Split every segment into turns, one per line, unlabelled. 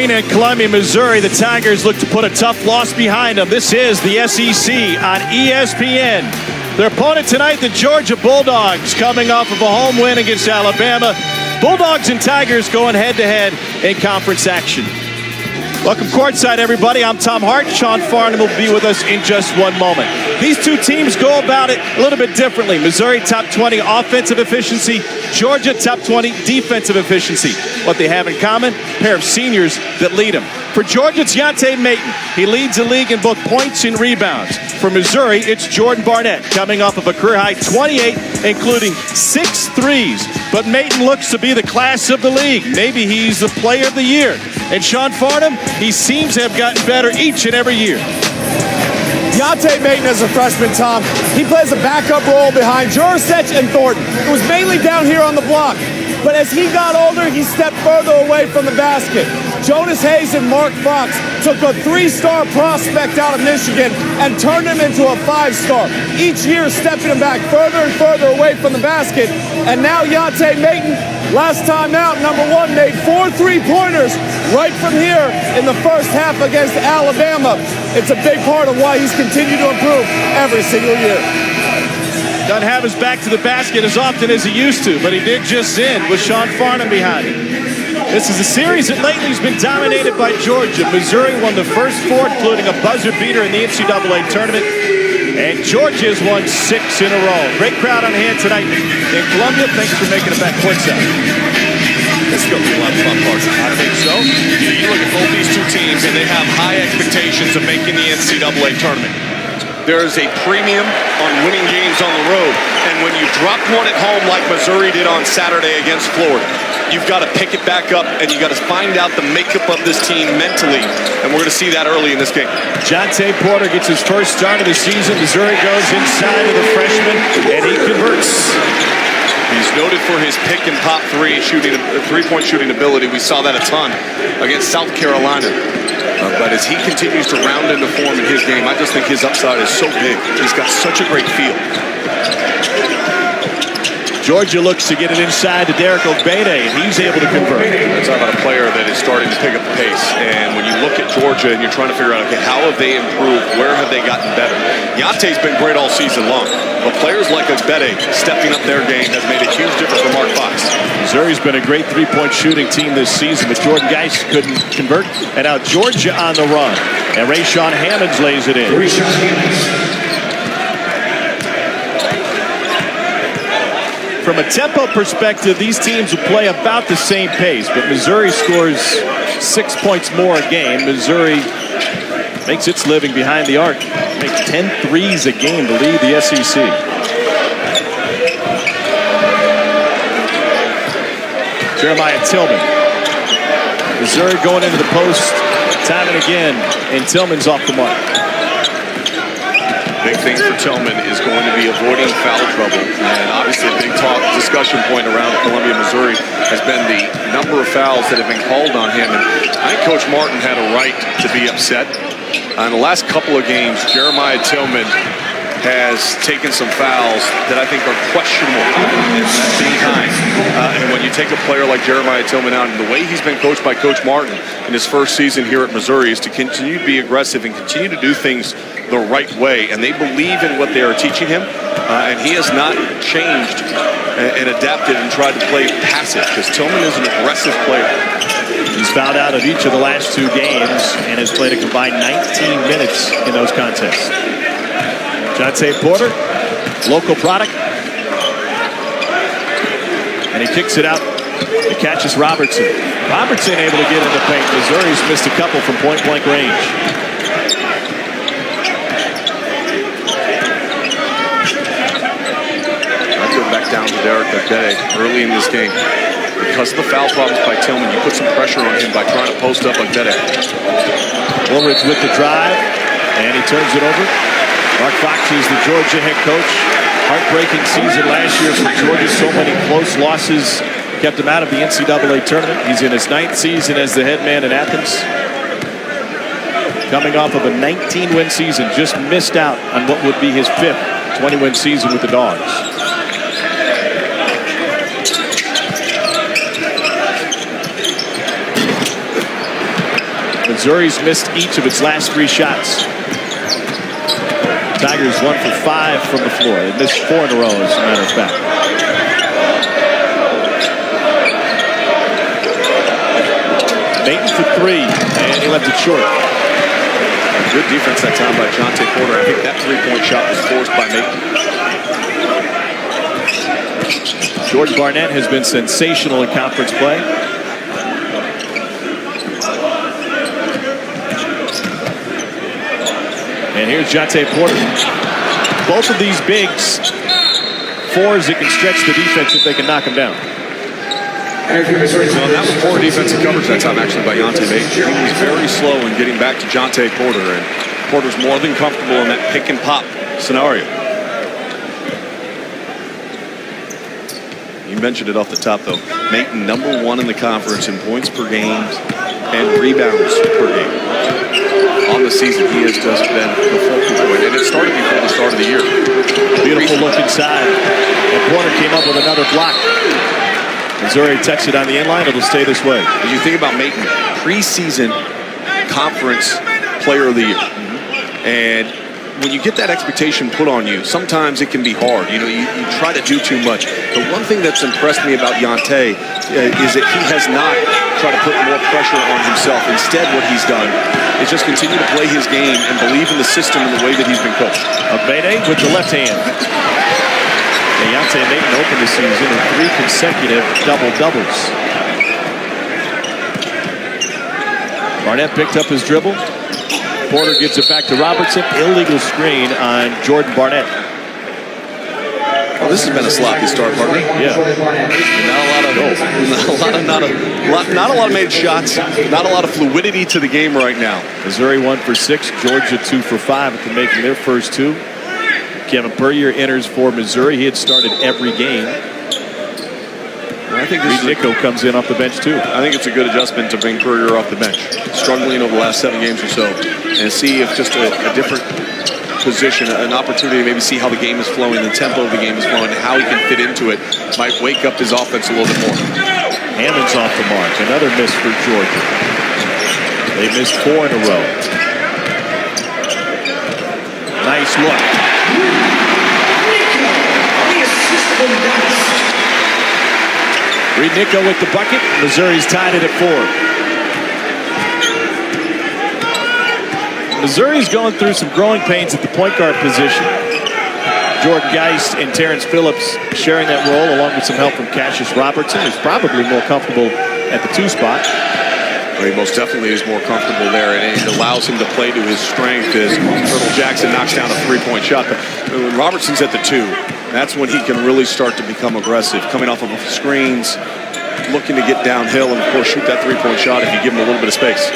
In Columbia, Missouri, the Tigers look to put a tough loss behind them. This is the SEC on ESPN. Their opponent tonight, the Georgia Bulldogs, coming off of a home win against Alabama. Bulldogs and Tigers going head-to-head in conference action. Welcome courtside, everybody. I'm Tom Hart. Sean Farnham will be with us in just one moment. These two teams go about it a little bit differently. Missouri top 20 offensive efficiency, Georgia top 20 defensive efficiency. What they have in common, a pair of seniors that lead them. For Georgia, it's Yante Maten. He leads the league in both points and rebounds. For Missouri, it's Jordan Barnett, coming off of a career-high 28, including 6 threes. But Maten looks to be the class of the league. Maybe he's the player of the year. And Sean Farnham, he seems to have gotten better each and every year.
Yante Maten as a freshman, Tom, he plays a backup role behind Jurasek and Thornton. It was mainly down here on the block. But as he got older, he stepped further away from the basket. Jonas Hayes and Mark Fox took a 3-star prospect out of Michigan and turned him into a 5-star. Each year stepping him back further and further away from the basket. And now Yante Maten, last time out, number 1, made 4 3-pointers right from here in the first half against Alabama. It's a big part of why he's continued to improve every single year.
Doesn't have his back to the basket as often as he used to, but he did just in with Sean Farnham behind him. This is a series that lately has been dominated by Georgia. Missouri won the first 4, including a buzzer beater in the NCAA tournament. And Georgia has won 6 in a row. Great crowd on hand tonight in Columbia. Thanks for making it back courtside.
This is going to be a lot of fun, Carson. I think so. You look at both these two teams, and they have high expectations of making the NCAA tournament. There's a premium on winning games on the road. And when you drop one at home like Missouri did on Saturday against Florida, you've got to pick it back up, and you've got to find out the makeup of this team mentally. And we're going to see that early in this game.
Jontay Porter gets his first start of the season. Missouri goes inside of the freshman, and he converts.
He's noted for his pick and pop three-point shooting ability. We saw that a ton against South Carolina. But as he continues to round into form in his game, I just think his upside is so big. He's got such a great feel.
Georgia looks to get it inside to Derek Obede, and he's able to convert.
Let's talk about a player that is starting to pick up the pace. And when you look at Georgia and you're trying to figure out, okay, how have they improved? Where have they gotten better? Yante's been great all season long. But players like Obede stepping up their game has made a huge difference for Mark Fox.
Missouri's been a great three-point shooting team this season, but Jordan Geist couldn't convert. And now Georgia on the run. And Rayshawn Hammonds lays it in. From a tempo perspective, these teams will play about the same pace, but Missouri scores 6 points more a game. Missouri makes its living behind the arc. Makes 10 threes a game to lead the SEC. Jeremiah Tillman. Missouri going into the post time and again, and Tillman's off the mark.
Big thing for Tillman is going to be avoiding foul trouble. And obviously a big discussion point around Columbia, Missouri has been the number of fouls that have been called on him. And I think Coach Martin had a right to be upset. In the last couple of games, Jeremiah Tillman has taken some fouls that I think are questionable at any time. And when you take a player like Jeremiah Tillman out, and the way he's been coached by Coach Martin in his first season here at Missouri is to continue to be aggressive and continue to do things the right way. And they believe in what they are teaching him. And he has not changed and adapted and tried to play passive, because Tillman is an aggressive player.
He's fouled out of each of the last 2 games and has played a combined 19 minutes in those contests. Jontay Porter, local product. And he kicks it out. He catches Robertson. Robertson able to get in the paint. Missouri's missed a couple from point-blank range.
I go back down to Derek Obede early in this game. Because of the foul problems by Tillman, you put some pressure on him by trying to post up Obede.
Woolridge with the drive, and he turns it over. Mark Fox is the Georgia head coach. Heartbreaking season last year for Georgia. So many close losses kept him out of the NCAA tournament. He's in his 9th season as the head man in Athens. Coming off of a 19-win season, just missed out on what would be his 5th 20-win season with the Dogs. Missouri's missed each of its last 3 shots. Tigers 1 for 5 from the floor. They missed 4 in a row, as a matter of fact. Maton for 3, and he left it short.
Good defense that time by Jontay Porter. I think that 3-point shot was forced by Maton.
Jordan Barnett has been sensational in conference play. And here's Jontay Porter. Both of these bigs, 4s that can stretch the defense if they can knock them down.
So that was poor defensive coverage that time, actually, by Yante Maton. He was very slow in getting back to Jontay Porter, and Porter's more than comfortable in that pick and pop scenario. You mentioned it off the top, though. Maton, #1 in the conference in points per game and rebounds per game. On the season, he has just been the focal point, and it started before the start of the year.
Beautiful look inside, and Porter came up with another block. Missouri takes it on the inline. It'll stay this way.
As you think about Maton, preseason conference player of the year. And when you get that expectation put on you, sometimes it can be hard. You know, you try to do too much. The one thing that's impressed me about Yante is that he has not tried to put more pressure on himself. Instead, what he's done is just continue to play his game and believe in the system and the way that he's been coached.
Abede with the left hand. Yante Maton opened the season with 3 consecutive double-doubles. Barnett picked up his dribble. Porter gives it back to Robertson. Illegal screen on Jordan Barnett.
Well, this has been a sloppy start, partner.
Yeah.
Not a lot of made shots. Not a lot of fluidity to the game right now.
Missouri 1 for 6. Georgia 2 for 5 after making their first 2. Kevin Puryear enters for Missouri. He had started every game.
I think
Reed Nicko comes in off the bench too.
I think it's a good adjustment to bring Puryear off the bench. Struggling over the last 7 games or so. And see if just a different position, an opportunity to maybe see how the game is flowing, the tempo of the game is flowing, how he can fit into it, might wake up his offense a little bit more.
Hammond's off the mark. Another miss for Georgia. They missed 4 in a row. Nice look. Reed Nicko with the bucket. Missouri's tied it at 4. Missouri's going through some growing pains at the point guard position. Jordan Geist and Terrence Phillips sharing that role along with some help from Cassius Robertson, who's probably more comfortable at the 2 spot.
Well, he most definitely is more comfortable there, and it allows him to play to his strength as Turtle Jackson knocks down a 3-point shot. But when Robertson's at the 2, that's when he can really start to become aggressive, coming off of screens, looking to get downhill, and of course shoot that 3-point shot if you give him a little bit of space.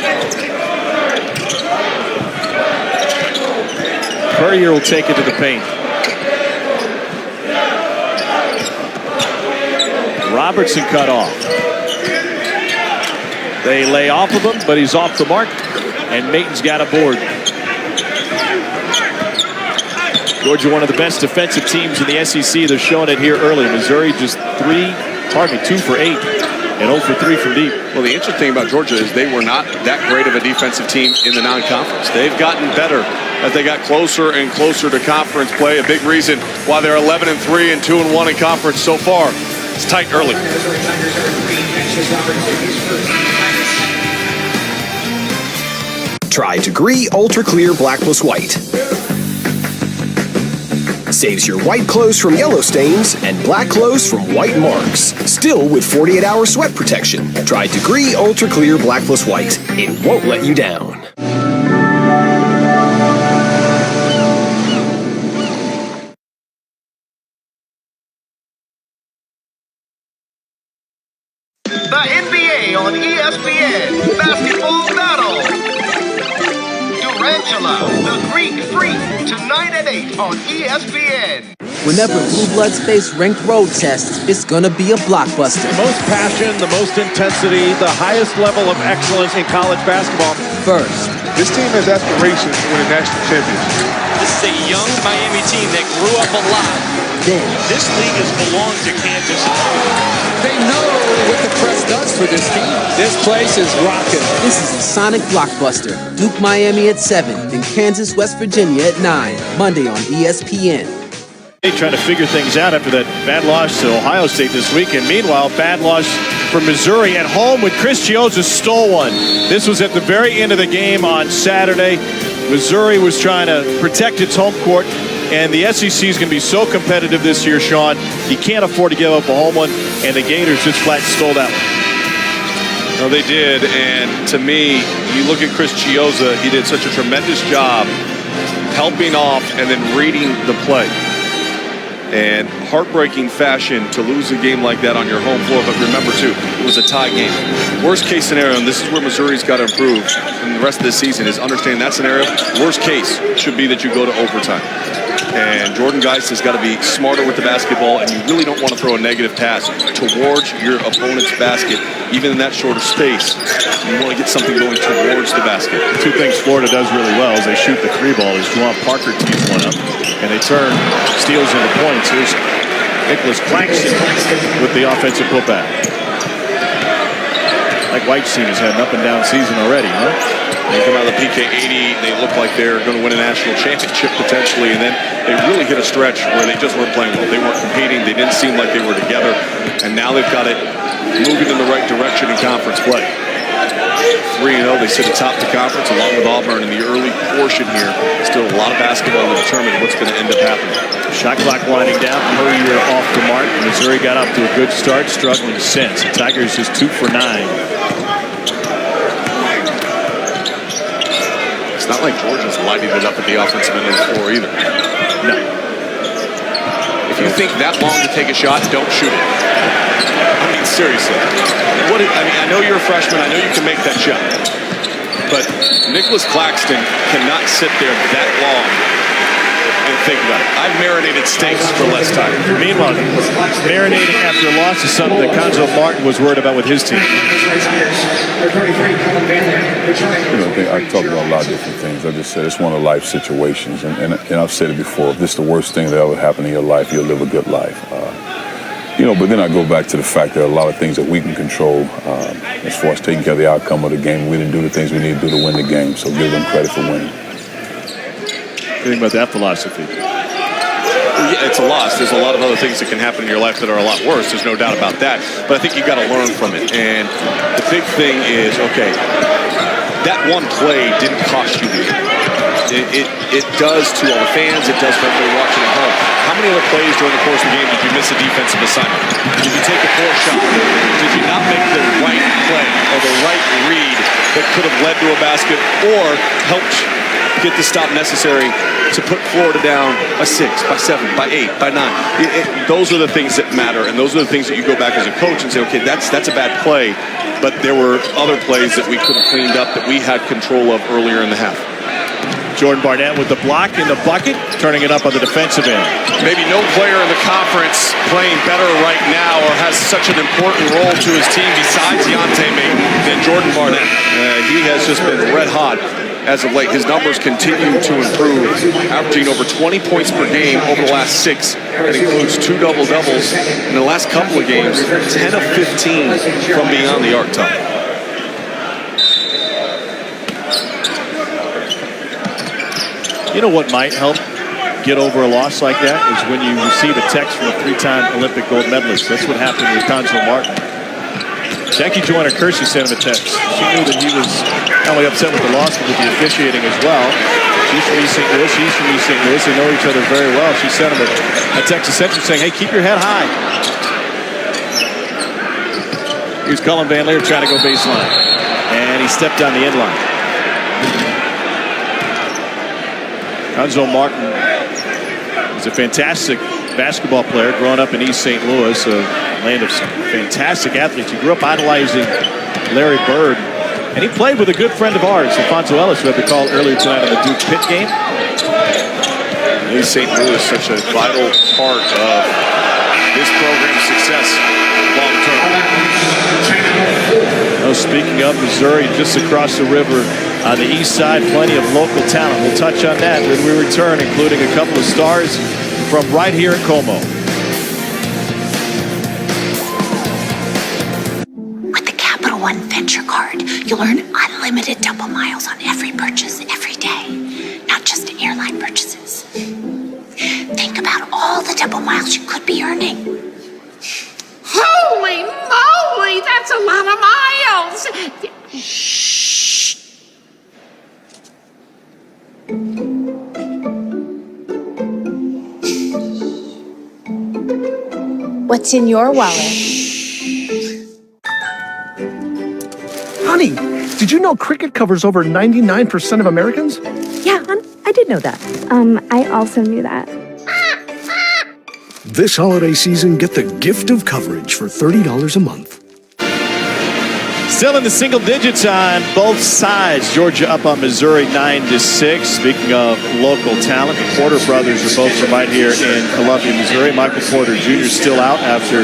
Puryear will take it to the paint. Robertson cut off. They lay off of him, but he's off the mark, and Maton's got a board. Georgia, one of the best defensive teams in the SEC. They're showing it here early. Missouri just 2 for 8, and 0 for 3 from deep.
Well, the interesting thing about Georgia is they were not that great of a defensive team in the non-conference. They've gotten better as they got closer and closer to conference play. A big reason why they're 11-3 and 2-1 in conference so far. It's tight early.
Try Degree Ultra Clear Black Plus White. Saves your white clothes from yellow stains and black clothes from white marks. Still with 48-hour sweat protection. Try Degree Ultra Clear Black Plus White. It won't let you down.
The NBA on ESPN. Basketball battle. Durantula, the Greek Freak, tonight at 8 on ESPN.
Whenever Blue Bloods face ranked road tests, it's gonna be a blockbuster.
The most passion, the most intensity, the highest level of excellence in college basketball.
First,
this team has aspirations to win a national championship.
This is a young Miami team that grew up a lot
then.
This league has belonged to Kansas.
They know what the press does for this team. This place is rocking.
This is a Sonic blockbuster. Duke Miami at 7 and Kansas West Virginia at 9. Monday on ESPN.
Trying to figure things out after that bad loss to Ohio State this weekend. Meanwhile, bad loss for Missouri at home when Chris Chiozza stole one. This was at the very end of the game on Saturday. Missouri was trying to protect its home court, and the SEC is going to be so competitive this year, Sean. You can't afford to give up a home one, and the Gators just flat stole that one.
No, they did, and to me, you look at Chris Chiozza, he did such a tremendous job helping off and then reading the play. And heartbreaking fashion to lose a game like that on your home floor. But remember, too, it was a tie game. Worst case scenario, and this is where Missouri's got to improve in the rest of the season, is understand that scenario. Worst case should be that you go to overtime. And Jordan Geist has got to be smarter with the basketball, and you really don't want to throw a negative pass towards your opponent's basket, even in that short of space. You want to get something going towards the basket.
Two things Florida does really well is they shoot the three ball as Juwan Parker tees one up, and they turn steals into points. Here's Nicholas Claxton with the offensive putback. Like White's team has had an up-and-down season already, huh?
They come out of the PK 80, they look like they're going to win a national championship potentially, and then they really hit a stretch where they just weren't playing well. They weren't competing, they didn't seem like they were together, and now they've got it moving in the right direction in conference play. 3-0, they sit atop the conference along with Auburn in the early portion here. Still a lot of basketball to determine what's going to end up happening.
Shot clock winding down. Puryear off the mark. Missouri got off to a good start, struggling since. The Tigers just 2 for 9.
It's not like Georgia's lighting it up at the offensive end of the floor either.
No.
If you think that long to take a shot, don't shoot it. I mean, seriously. I know you're a freshman. I know you can make that shot. But Nicholas Claxton cannot sit there that long and think about it. I've marinated steaks for less time.
Meanwhile, marinating after a loss is something that Cuonzo Martin was worried about with his team.
I talk about a lot of different things. I just said it's one of life situations, and I've said it before. If this is the worst thing that ever happened in your life, you'll live a good life. But then I go back to the fact that a lot of things that we can control as far as taking care of the outcome of the game. We didn't do the things we need to do to win the game, so give them credit for winning.
What do you think about that philosophy?
Well, yeah, it's a loss. There's a lot of other things that can happen in your life that are a lot worse. There's no doubt about that. But I think you've got to learn from it. And the big thing is, okay, that one play didn't cost you the game. It does to all the fans. It does for everybody watching at home. How many other plays during the course of the game did you miss a defensive assignment? Did you take a poor shot? Did you not make the right play or the right read that could have led to a basket or helped get the stop necessary to put Florida down by 6, by 7, by 8, by 9? Those are the things that matter, and those are the things that you go back as a coach and say, okay, that's a bad play, but there were other plays that we could have cleaned up that we had control of earlier in the half.
Jordan Barnett with the block in the bucket, turning it up on the defensive end.
Maybe no player in the conference playing better right now or has such an important role to his team besides Yante Maten than Jordan Barnett. He has just been red hot as of late. His numbers continue to improve, averaging over 20 points per game over the last 6. That includes 2 double-doubles in the last couple of games, 10 of 15 from beyond the arc top.
You know what might help get over a loss like that is when you receive a text from a 3-time Olympic gold medalist. That's what happened with Cuonzo Martin. Jackie Joyner Kersey sent him a text. She knew that he was not only upset with the loss, but with the officiating as well. She's from East St. Louis. He's from East St. Louis. They know each other very well. She sent him a text essentially saying, hey, keep your head high. Here's Cullen Van Leer trying to go baseline. And he stepped on the end line. Cuonzo Martin is a fantastic basketball player growing up in East St. Louis, a land of some fantastic athletes. He grew up idolizing Larry Bird, and he played with a good friend of ours, Alfonso Ellis, who had the call earlier tonight on the Duke Pitt game.
East St. Louis is such a vital part of this program's success long term.
Oh, speaking of Missouri, just across the river on the east side, plenty of local talent. We'll touch on that when we return, including a couple of stars from right here in Como.
With the Capital One Venture Card, you'll earn unlimited double miles on every purchase every day, not just airline purchases. Think about all the double miles you could be earning.
Holy moly, that's a lot of miles!
Shh.
What's in your wallet?
Honey, did you know cricket covers over 99% of Americans?
Yeah, I did know that.
I also knew that.
This holiday season, get the gift of coverage for $30 a month.
Still in the single digits on both sides. Georgia up on Missouri 9-6. Speaking of local talent, the Porter brothers are both from right here in Columbia, Missouri. Michael Porter Jr. still out after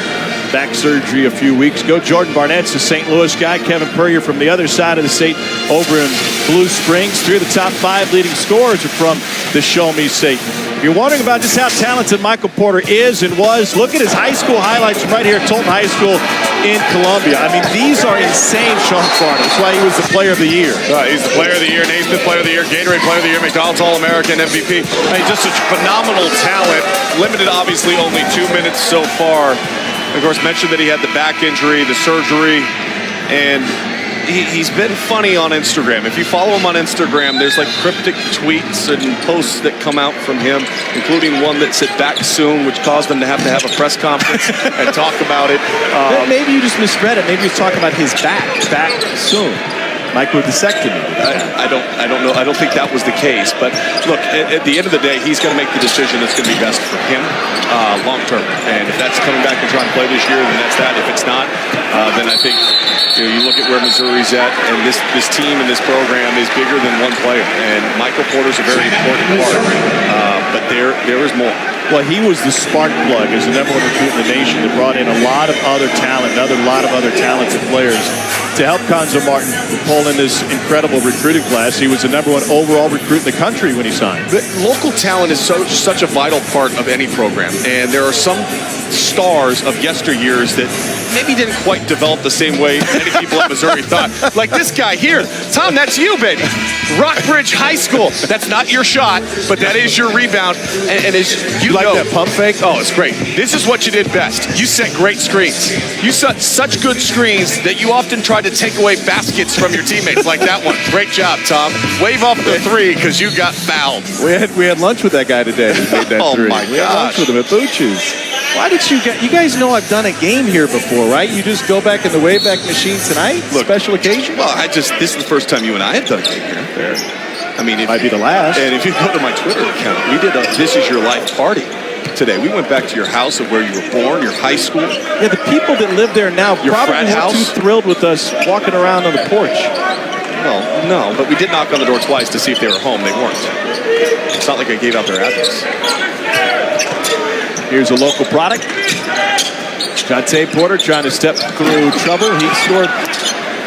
back surgery a few weeks ago. Jordan Barnett's a St. Louis guy. Kevin Purrier from the other side of the state over in Blue Springs. 3 of the top 5 leading scorers are from the Show Me State. If you're wondering about just how talented Michael Porter is and was, look at his high school highlights from right here at Tolton High School in Columbia. I mean, these are insane, Sean Farnham. That's why he was the player of the year.
He's the player of the year, Naismith player of the year, Gatorade player of the year, McDonald's All-American, MVP. I mean, just such phenomenal talent. Limited, obviously, only 2 minutes so far. Of course, mentioned that he had the back injury, the surgery, and he's been funny on Instagram. If you follow him on Instagram, there's like cryptic tweets and posts that come out from him, including one that said back soon, which caused him to have a press conference and talk about it.
Maybe you just misread it. Maybe he was talking about his back soon. Microdiscectomy.
I don't know. I don't think that was the case. But look, at the end of the day, he's going to make the decision that's going to be best for him long term. And if that's coming back and trying to play this year, then that's that. If it's not, then I think you look at where Missouri's at, and this team and this program is bigger than one player. And Michael Porter's a very important part. But there is more.
Well, he was the spark plug as the #1 recruit in the nation that brought in a lot of other talent, a lot of other talented players to help Cuonzo Martin pull in this incredible recruiting class. He was the #1 overall recruit in the country when he signed.
But local talent is such a vital part of any program, and there are some stars of yesteryears that maybe didn't quite develop the same way many people at Missouri thought. Like this guy here, Tom, that's you, baby. Rockbridge High School. That's not your shot, but that is your rebound. And as you
like that pump fake?
Oh, it's great. This is what you did best. You set great screens. You set such good screens that you often try to take away baskets from your teammates, like that one. Great job, Tom. Wave off the 3 because you got fouled.
We had lunch with that guy today. Who made that 3.
My
we had lunch with him at Bucci's. Why did you guys know I've done a game here before, right? You just go back in the Wayback Machine tonight? Look, special occasion?
Well, this is the first time you and I have done a game here.
Fair.
I mean, it
might be the last.
And if you go to my Twitter account, we did a This Is Your Life party today. We went back to your house of where you were born, your high school.
Yeah, the people that live there now
your
probably
frat
weren't
house.
too thrilled with us walking around on the porch.
No, but we did knock on the door twice to see if they were home. They weren't. It's not like I gave out their address.
Here's a local product. Jonte Porter trying to step through trouble. He scored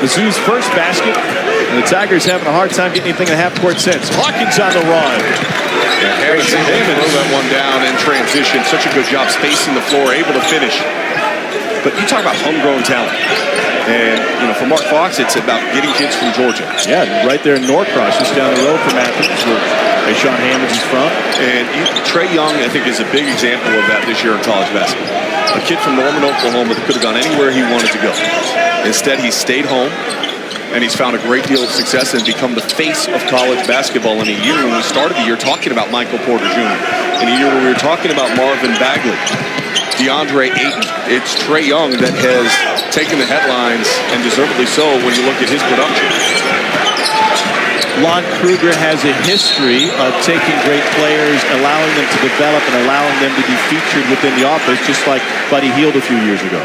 Mizzou's first basket, and the Tigers having a hard time getting anything in the half-court sense. Hawkins on the run.
Harrison Damon threw that one down in transition. Such a good job spacing the floor, able to finish. But you talk about homegrown talent. And, for Mark Fox, it's about getting kids from Georgia.
Yeah, right there in Norcross, just down the road from Athens, where Sean Hammonds is from.
And Trey Young, I think, is a big example of that this year in college basketball. A kid from Norman, Oklahoma that could have gone anywhere he wanted to go. Instead, he stayed home, and he's found a great deal of success and become the face of college basketball in a year when we started the year talking about Michael Porter Jr., in a year when we were talking about Marvin Bagley, DeAndre Ayton. It's Trey Young that has taken the headlines, and deservedly so when you look at his production.
Lon Kruger has a history of taking great players, allowing them to develop, and allowing them to be featured within the offense, just like Buddy Hield a few years ago.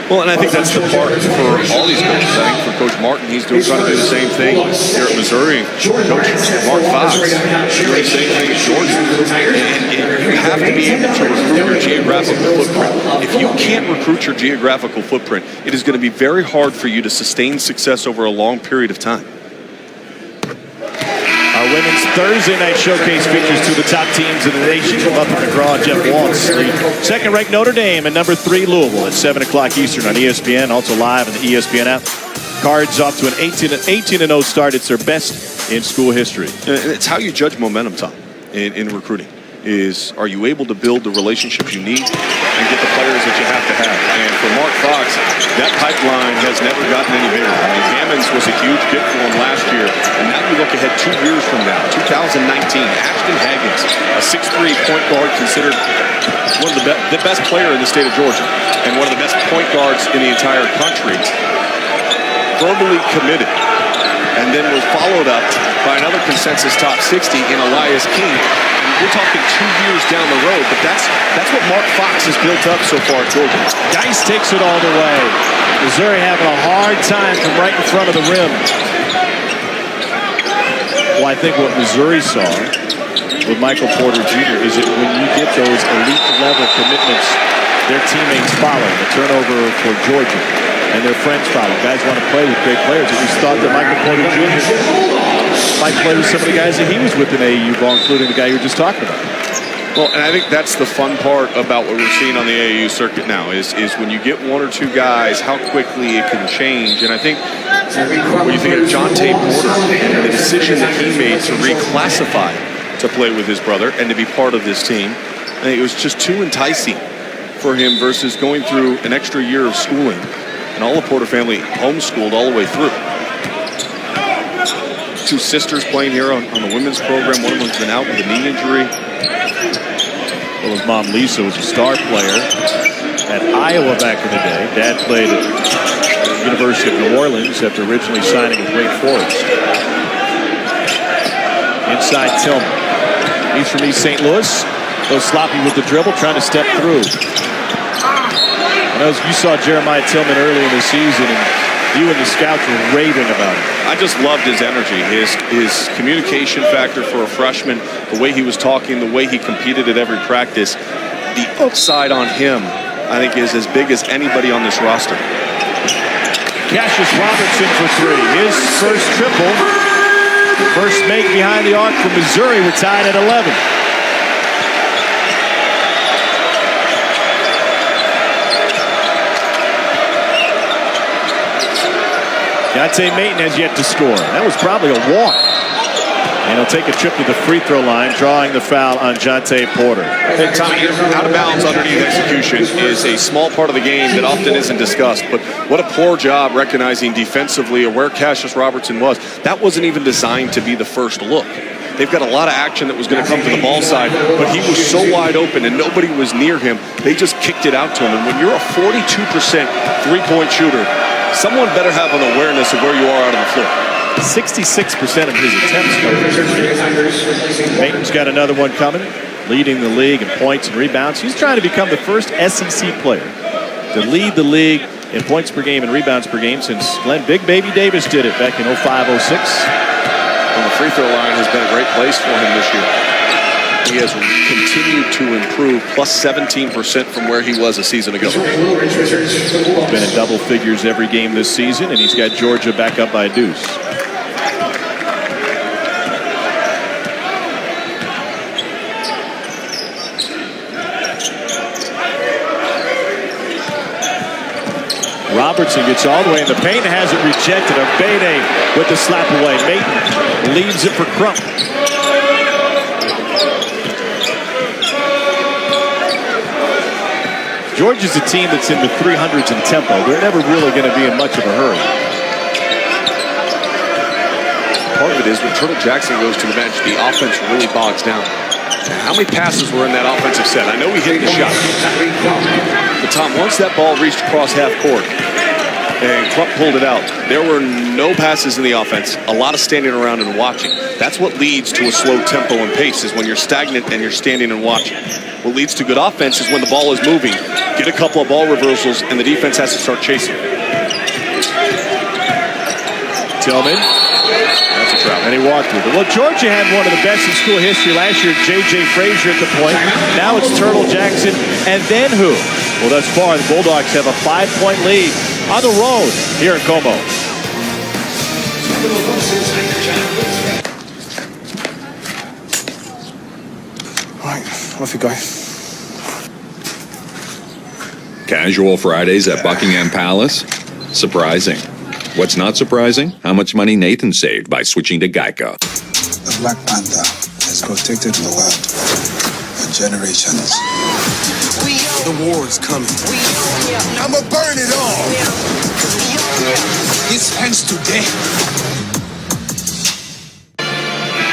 Well, and I think that's the part for all these coaches. I think for Coach Martin, he's trying to do the same thing here at Missouri. Coach Mark Fox doing the same thing at Georgia. And you have to be able to recruit your geographical footprint. If you can't recruit your geographical footprint, it is going to be very hard for you to sustain success over a long period of time.
Our Women's Thursday night showcase features two of the top teams in the nation. Muffin McGraw and Jeff Waltz lead second-ranked Notre Dame and number 3 Louisville at 7 o'clock Eastern on ESPN. Also live on the ESPN app. Cards off to an 18-0 start. It's their best in school history.
And it's how you judge momentum, Tom, in recruiting. Are you able to build the relationships you need and get the players that you have to have? And for Mark Fox, that pipeline has never gotten any bigger. I mean, Hammonds was a huge get for him last year, and now you look ahead 2 years from now, 2019, Ashton Haggins, a 6'3" point guard considered one of the best player in the state of Georgia and one of the best point guards in the entire country, verbally committed, and then was followed up by another consensus top 60 in Elias King. We're talking 2 years down the road, but that's what Mark Fox has built up so far at Georgia.
Geis takes it all the way. Missouri having a hard time from right in front of the rim. Well, I think what Missouri saw with Michael Porter Jr. is that when you get those elite level commitments, their teammates follow. The turnover for Georgia and their friends follow. Guys want to play with great players. We thought that Michael Porter Jr. might play with some of the guys that he was with in AAU ball, including the guy you were just talking about.
Well, and I think that's the fun part about what we're seeing on the AAU circuit now is when you get 1 or 2 guys, how quickly it can change. And I think when you think of Jonte Porter and the decision that he made to reclassify to play with his brother and to be part of this team, I think it was just too enticing for him versus going through an extra year of schooling. And all the Porter family homeschooled all the way through. 2 sisters playing here on the women's program. One of them's been out with a knee injury.
Well, his mom, Lisa, was a star player at Iowa back in the day. Dad played at the University of New Orleans after originally signing with Wake Forest. Inside Tillman. He's from East St. Louis. Goes sloppy with the dribble, trying to step through. I know you saw Jeremiah Tillman early in the season, and you and the scouts were raving about him.
I just loved his energy, his communication factor for a freshman, the way he was talking, the way he competed at every practice. The upside on him, I think, is as big as anybody on this roster.
Cassius Robertson for 3. His first triple. First make behind the arc for Missouri. We're tied at 11. Jonte Mayton has yet to score. That was probably a walk. And he'll take a trip to the free throw line, drawing the foul on Jonte Porter.
And Tommy, out of bounds underneath execution is a small part of the game that often isn't discussed. But what a poor job recognizing defensively where Cassius Robertson was. That wasn't even designed to be the first look. They've got a lot of action that was going to come to the ball side, but he was so wide open and nobody was near him. They just kicked it out to him. And when you're a 42% three-point shooter, someone better have an awareness of where you are out on the floor.
66% of his attempts come. Mayton's got another one coming, leading the league in points and rebounds. He's trying to become the first SEC player to lead the league in points per game and rebounds per game since Glenn Big Baby Davis did it back in 05-06.
And the free throw line has been a great place for him this year. He has continued to improve, plus 17% from where he was a season ago.
He's been in double figures every game this season, and he's got Georgia back up by a deuce. Robertson gets all the way in the paint and has it rejected. Abede with the slap away. Mayton leaves it for Crump. Georgia's a team that's in the 300s in tempo. They're never really going to be in much of a hurry.
Part of it is when Turtle Jackson goes to the bench, the offense really bogs down. How many passes were in that offensive set? I know he hit the shot. But Tom, once that ball reached across half court and Crump pulled it out, there were no passes in the offense, a lot of standing around and watching. That's what leads to a slow tempo and pace, is when you're stagnant and you're standing and watching. What leads to good offense is when the ball is moving, get a couple of ball reversals, and the defense has to start chasing.
Tillman. That's a trap. And he walked with it. Well, Georgia had one of the best in school history last year. J.J. Frazier at the point. Now it's Turtle Jackson. And then who? Well, thus far, the Bulldogs have a 5-point lead on the road here in Como.
Off you go.
Casual Fridays at Buckingham Palace? Surprising. What's not surprising? How much money Nathan saved by switching to Geico.
The Black Panther has protected the world for generations. The war's coming. I'ma burn it all. This ends today.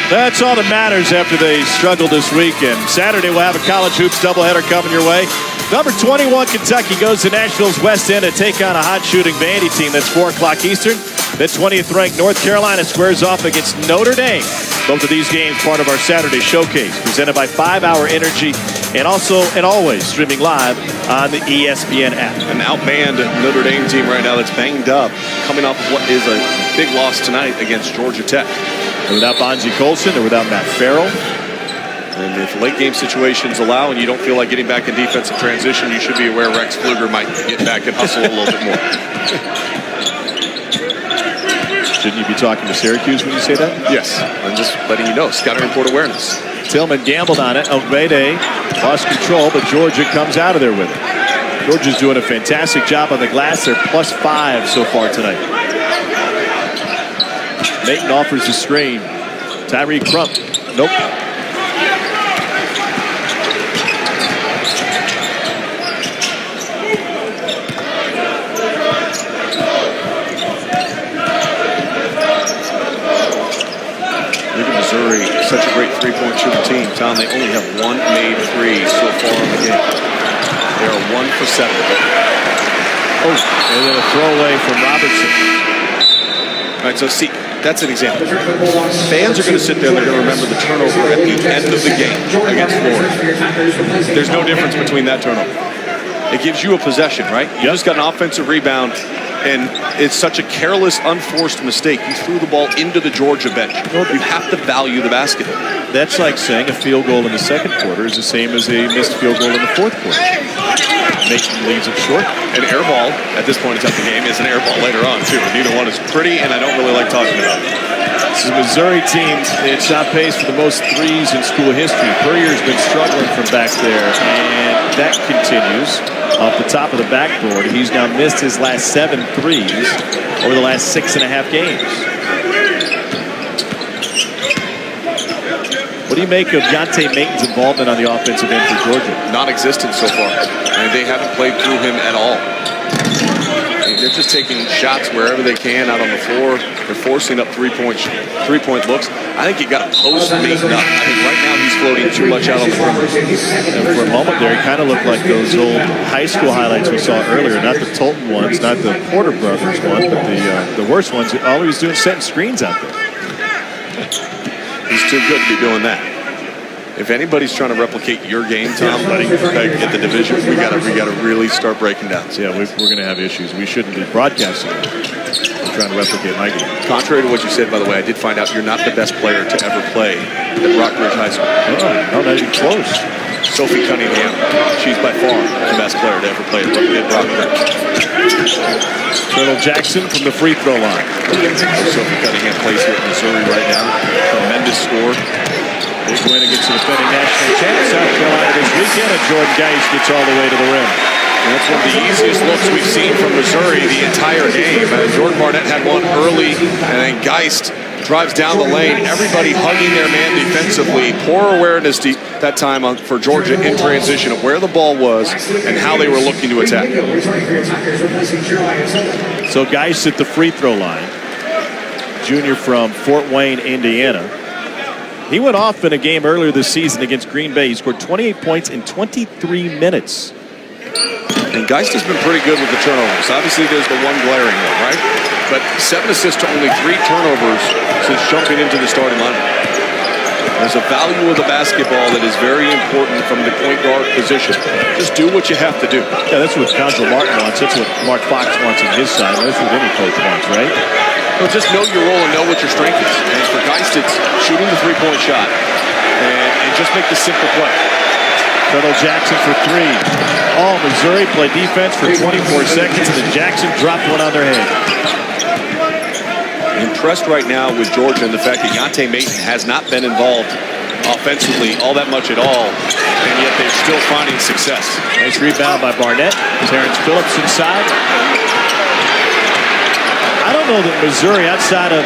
That's all that matters after they struggled this weekend. Saturday, we'll have a college hoops doubleheader coming your way. Number 21, Kentucky, goes to Nashville's West End to take on a hot-shooting Vandy team. That's 4 o'clock Eastern. Then 20th-ranked North Carolina squares off against Notre Dame. Both of these games part of our Saturday showcase, presented by 5 Hour Energy, and also and always streaming live on the ESPN app.
An outmanned Notre Dame team right now that's banged up, coming off of what is a big loss tonight against Georgia Tech.
They're without Bonzie Colson, they're without Matt Farrell.
And if late game situations allow and you don't feel like getting back in defensive transition, you should be aware Rex Pfluger might get back and hustle a little bit more.
Shouldn't you be talking to Syracuse when you say that?
Yes, I'm just letting you know, scouting report awareness.
Tillman gambled on it. Ogbede lost control, but Georgia comes out of there with it. Georgia's doing a fantastic job on the glass. They're +5 so far tonight. Mayton offers the screen. Tyree Crump. Nope.
Missouri, such a great three-point shooting team. Tom, they only have 1 made three so far in the game. They are 1 for 7.
Oh, and then a throwaway from Robertson.
All right, so see, that's an example. Fans are going to sit there and they're going to remember the turnover at the end of the game against Florida. There's no difference between that turnover. It gives you a possession, right? You just got an offensive rebound, and it's such a careless, unforced mistake. You threw the ball into the Georgia bench. You have to value the basket.
That's like saying a field goal in the second quarter is the same as a missed field goal in the fourth quarter. Mason leaves it short.
An air ball at this point in the game is an air ball later on, too. Neither one is pretty, and I don't really like talking about it.
This is a Missouri team. It's not pace for the most threes in school history. Puryear's been struggling from back there, and that continues. Off the top of the backboard, he's now missed his last 7 threes over the last 6.5 games. What do you make of Yante Mayton's involvement on the offensive end for Georgia?
Non-existent so far. I mean, they haven't played through him at all. I mean, they're just taking shots wherever they can out on the floor. They're forcing up three-point looks. I think you got to post Mayton up. I think right now he's floating too much out on the perimeter.
And for a moment there, he kind of looked like those old high school highlights we saw earlier. Not the Tolton ones, not the Porter Brothers one, but the worst ones. All he was doing, setting screens out there.
He's too good to be doing that. If anybody's trying to replicate your game, Tom, buddy, get the division. We got to really start breaking down.
So yeah, we're going to have issues. We shouldn't be broadcasting it. We're trying to replicate my game.
Contrary to what you said, by the way, I did find out you're not the best player to ever play at Rockbridge High School.
No, not even close.
Sophie Cunningham, she's by far the best player to ever play at Rockbridge.
Colonel Jackson from the free throw line.
Sophie Cunningham plays here in Missouri right now. Tremendous score.
Big win against the defending national champ South Carolina this weekend, and Jordan Geist gets all the way to the rim.
And that's one of the easiest looks we've seen from Missouri the entire game. Jordan Barnett had one early, and then Geist drives down the lane. Everybody hugging their man defensively. Poor awareness that time for Georgia in transition of where the ball was and how they were looking to attack.
So Geist at the free throw line. Junior from Fort Wayne, Indiana. He went off in a game earlier this season against Green Bay. He scored 28 points in 23 minutes.
And Geist has been pretty good with the turnovers. Obviously, there's the one glaring one, right? But 7 assists to only 3 turnovers since jumping into the starting lineup. There's a value of the basketball that is very important from the point guard position. Just do what you have to do.
Yeah, that's what Conjo Martin wants. That's what Mark Fox wants on his side. That's what any coach wants, right?
Well, just know your role and know what your strength is. And for Geist, it's shooting the three-point shot and just make the simple play.
Colonel Jackson for 3. Oh, Missouri played defense for 24 seconds, and then Jackson dropped one on their head.
Impressed right now with Georgia and the fact that Yante Mayton has not been involved offensively all that much at all, and yet they're still finding success.
Nice rebound by Barnett. Terrence Phillips inside. I don't know that Missouri, outside of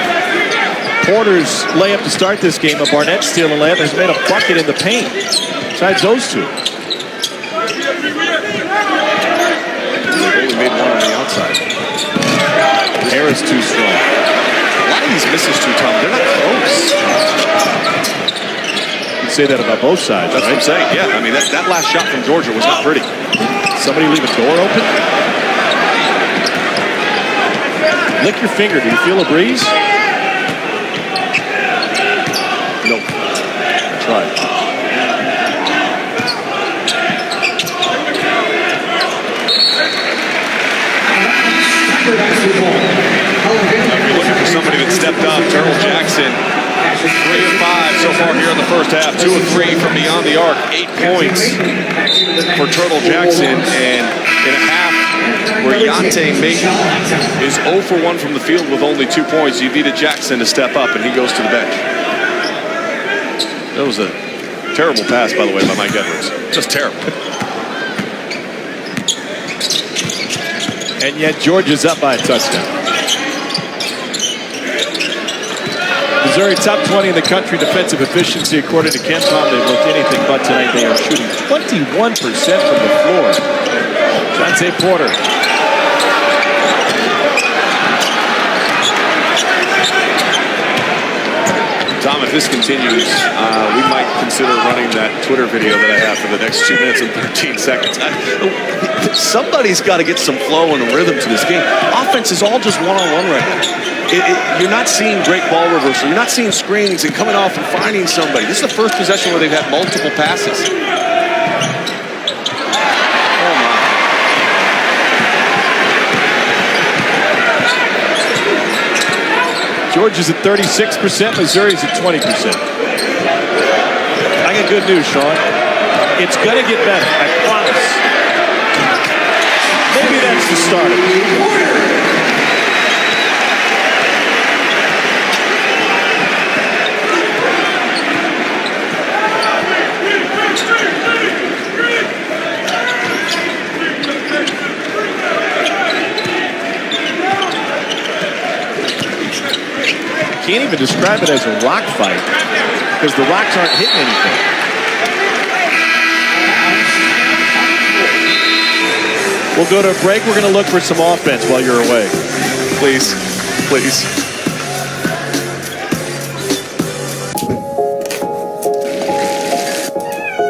Porter's layup to start this game, but Barnett stealing layup, has made a bucket in the paint. Besides those two.
They've only made one on the outside.
Harris too strong.
A lot of these misses too, Tom, they're not close.
You can say that about both sides,
That's
right?
what I'm saying, yeah. I mean, that last shot from Georgia was not pretty.
Somebody leave a door open? Lick your finger. Do you feel a breeze?
Nope.
Try.
You're looking for somebody that stepped up. Turtle Jackson, 3 of 5 so far here in the first half. 2 of 3 from beyond the arc. 8 points for Turtle Jackson. And in a half where Yante Mayton is 0 for 1 from the field with only 2 points, you needed Jackson to step up, and he goes to the bench. That was a terrible pass, by the way, by Mike Edwards. Just terrible.
And yet Georgia's up by a touchdown. Missouri top 20 in the country defensive efficiency according to KenPom. They've looked anything but tonight. They are shooting 21% from the floor. Jonte Porter.
Tom, if this continues, we might consider running that Twitter video that I have for the next 2 minutes and 13 seconds. Somebody's got to get some flow and a rhythm to this game. Offense is all just one-on-one right now. You're not seeing great ball reversal. You're not seeing screens and coming off and finding somebody. This is the first possession where they've had multiple passes.
Georgia's at 36%, Missouri's at 20%. I got good news, Sean. It's gonna get better, I promise. Maybe that's the start of it. Can't even describe it as a rock fight because the rocks aren't hitting anything. We'll go to a break. We're going to look for some offense while you're away.
Please, please.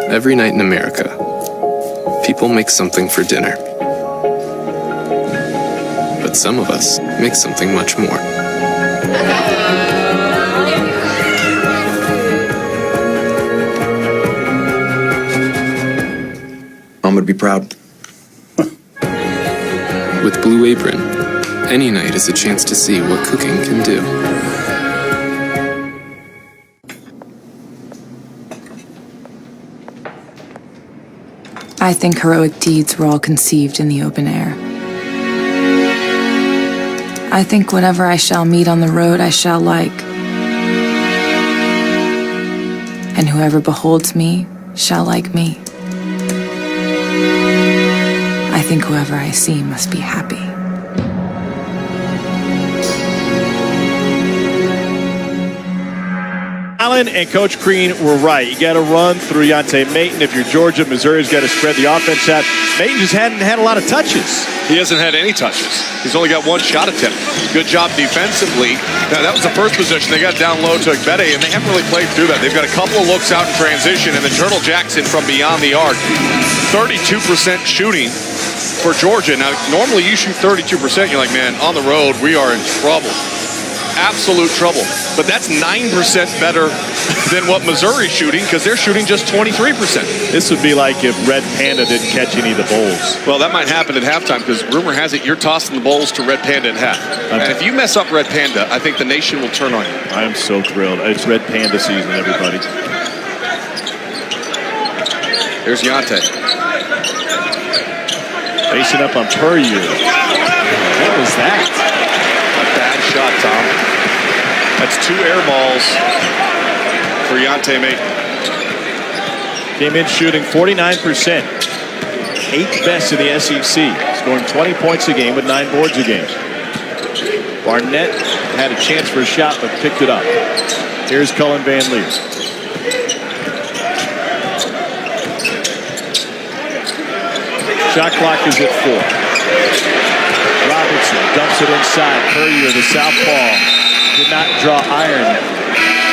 Every night in America, people make something for dinner. But some of us make something much more.
Mom would be proud.
With Blue Apron, any night is a chance to see what cooking can do.
I think heroic deeds were all conceived in the open air. I think whatever I shall meet on the road I shall like. And whoever beholds me shall like me. I think whoever I see must be happy.
Allen and Coach Crean were right. You got to run through Yante Mayton. If you're Georgia, Missouri's got to spread the offense out. Mayton just hadn't had a lot of touches.
He hasn't had any touches. He's only got 1 shot attempt. Good job defensively. Now, that was the first possession. They got down low to Ekbede, and they haven't really played through that. They've got a couple of looks out in transition, and then Turtle Jackson from beyond the arc. 32% shooting for Georgia. Now, normally you shoot 32%, you're like, man, on the road, we are in trouble. Absolute trouble. But that's 9% better than what Missouri's shooting, because they're shooting just 23%.
This would be like if Red Panda didn't catch any of the bowls.
Well, that might happen at halftime, because rumor has it you're tossing the bowls to Red Panda at half. And if you mess up Red Panda, I think the nation will turn on you.
I am so thrilled. It's Red Panda season, everybody.
Here's Yante.
Facing up on Puryear. What was that?
A bad shot, Tom. That's 2 air balls for Yante Mayton.
Came in shooting 49%. 8th best in the SEC. Scoring 20 points a game with 9 boards a game. Barnett had a chance for a shot but picked it up. Here's Cullen Van Leer. Shot clock is at 4. Robertson dumps it inside. Puryear, the southpaw, did not draw iron.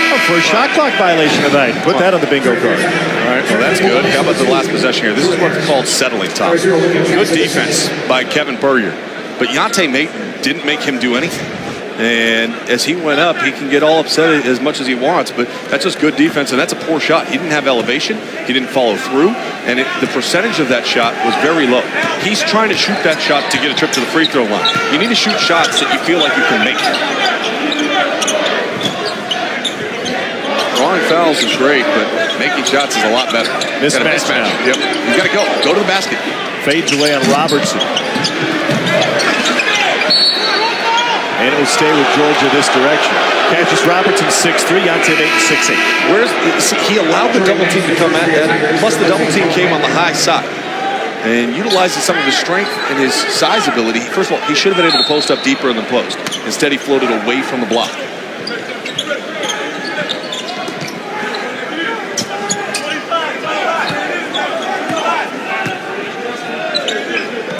Oh, for a shot clock violation tonight. Put that on the bingo card.
All right, well, that's good. How about the last possession here? This is what's called settling, Tom. Good defense by Kevin Puryear. But Yante Maton didn't make him do anything. And as he went up, he can get all upset as much as he wants, but that's just good defense, and that's a poor shot. He didn't have elevation. He didn't follow through, and the percentage of that shot was very low. He's trying to shoot that shot to get a trip to the free throw line. You need to shoot shots that you feel like you can make. Drawing fouls is great, but making shots is a lot better.
Mismatch now.
Yep. You got to go. Go to the basket.
Fades away on Robertson. And it will stay with Georgia this direction. Catches Robertson 6'3", Yante Maton 6'8".
He allowed the double team to come at that. Plus the double team came on the high side. And utilizing some of his strength and his size ability. First of all, he should have been able to post up deeper in the post. Instead, he floated away from the block.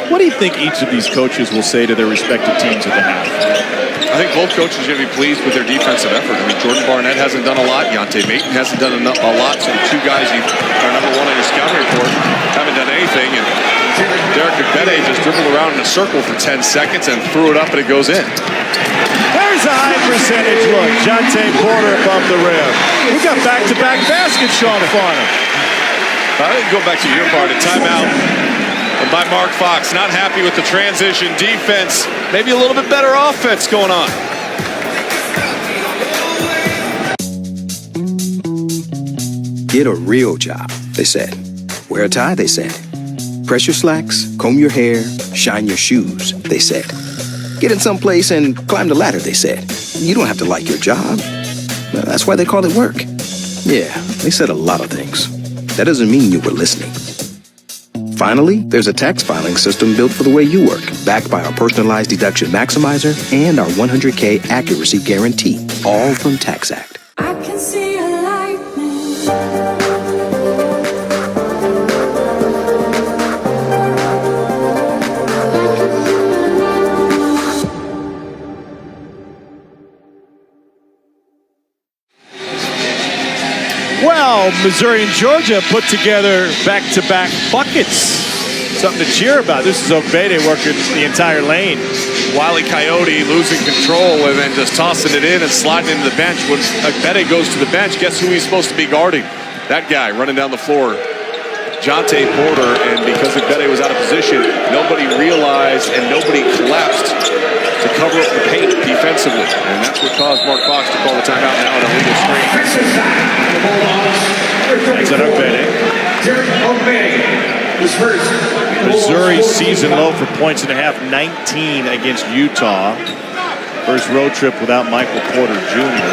What do you think each of these coaches will say to their respective teams at the half?
I think both coaches are going to be pleased with their defensive effort. I mean, Jordan Barnett hasn't done a lot. Yante Maton hasn't done a lot. So the two guys who are number one on your scouting report haven't done anything. And Derek McBede just dribbled around in a circle for 10 seconds and threw it up and it goes in.
There's a high percentage look. Jonte Porter above the rim. We got back-to-back baskets, Sean Farnham.
I didn't go back to your part. A timeout by Mark Fox. Not happy with the transition defense. Maybe a little bit better offense going on.
Get a real job, they said. Wear a tie, they said. Press your slacks, comb your hair, shine your shoes, they said. Get in someplace and climb the ladder, they said. You don't have to like your job. Well, that's why they call it work. Yeah, they said a lot of things. That doesn't mean you were listening. Finally, there's a tax filing system built for the way you work, backed by our personalized deduction maximizer and our 100K accuracy guarantee, all from TaxAct.
I can see a lightning.
Well, Missouri and Georgia put together back-to-back buckets. Something to cheer about. This is Obede working the entire lane.
Wile E. Coyote losing control and then just tossing it in and sliding into the bench. When Obede goes to the bench, guess who he's supposed to be guarding? That guy running down the floor, Jonte Porter. And because Obede was out of position, nobody realized and nobody collapsed to cover up the paint defensively. And that's what caused Mark Fox to call the timeout now on a legal screen.
Thanks to Obede. Missouri's season low for points and a half, 19 against Utah. First road trip without Michael Porter Jr.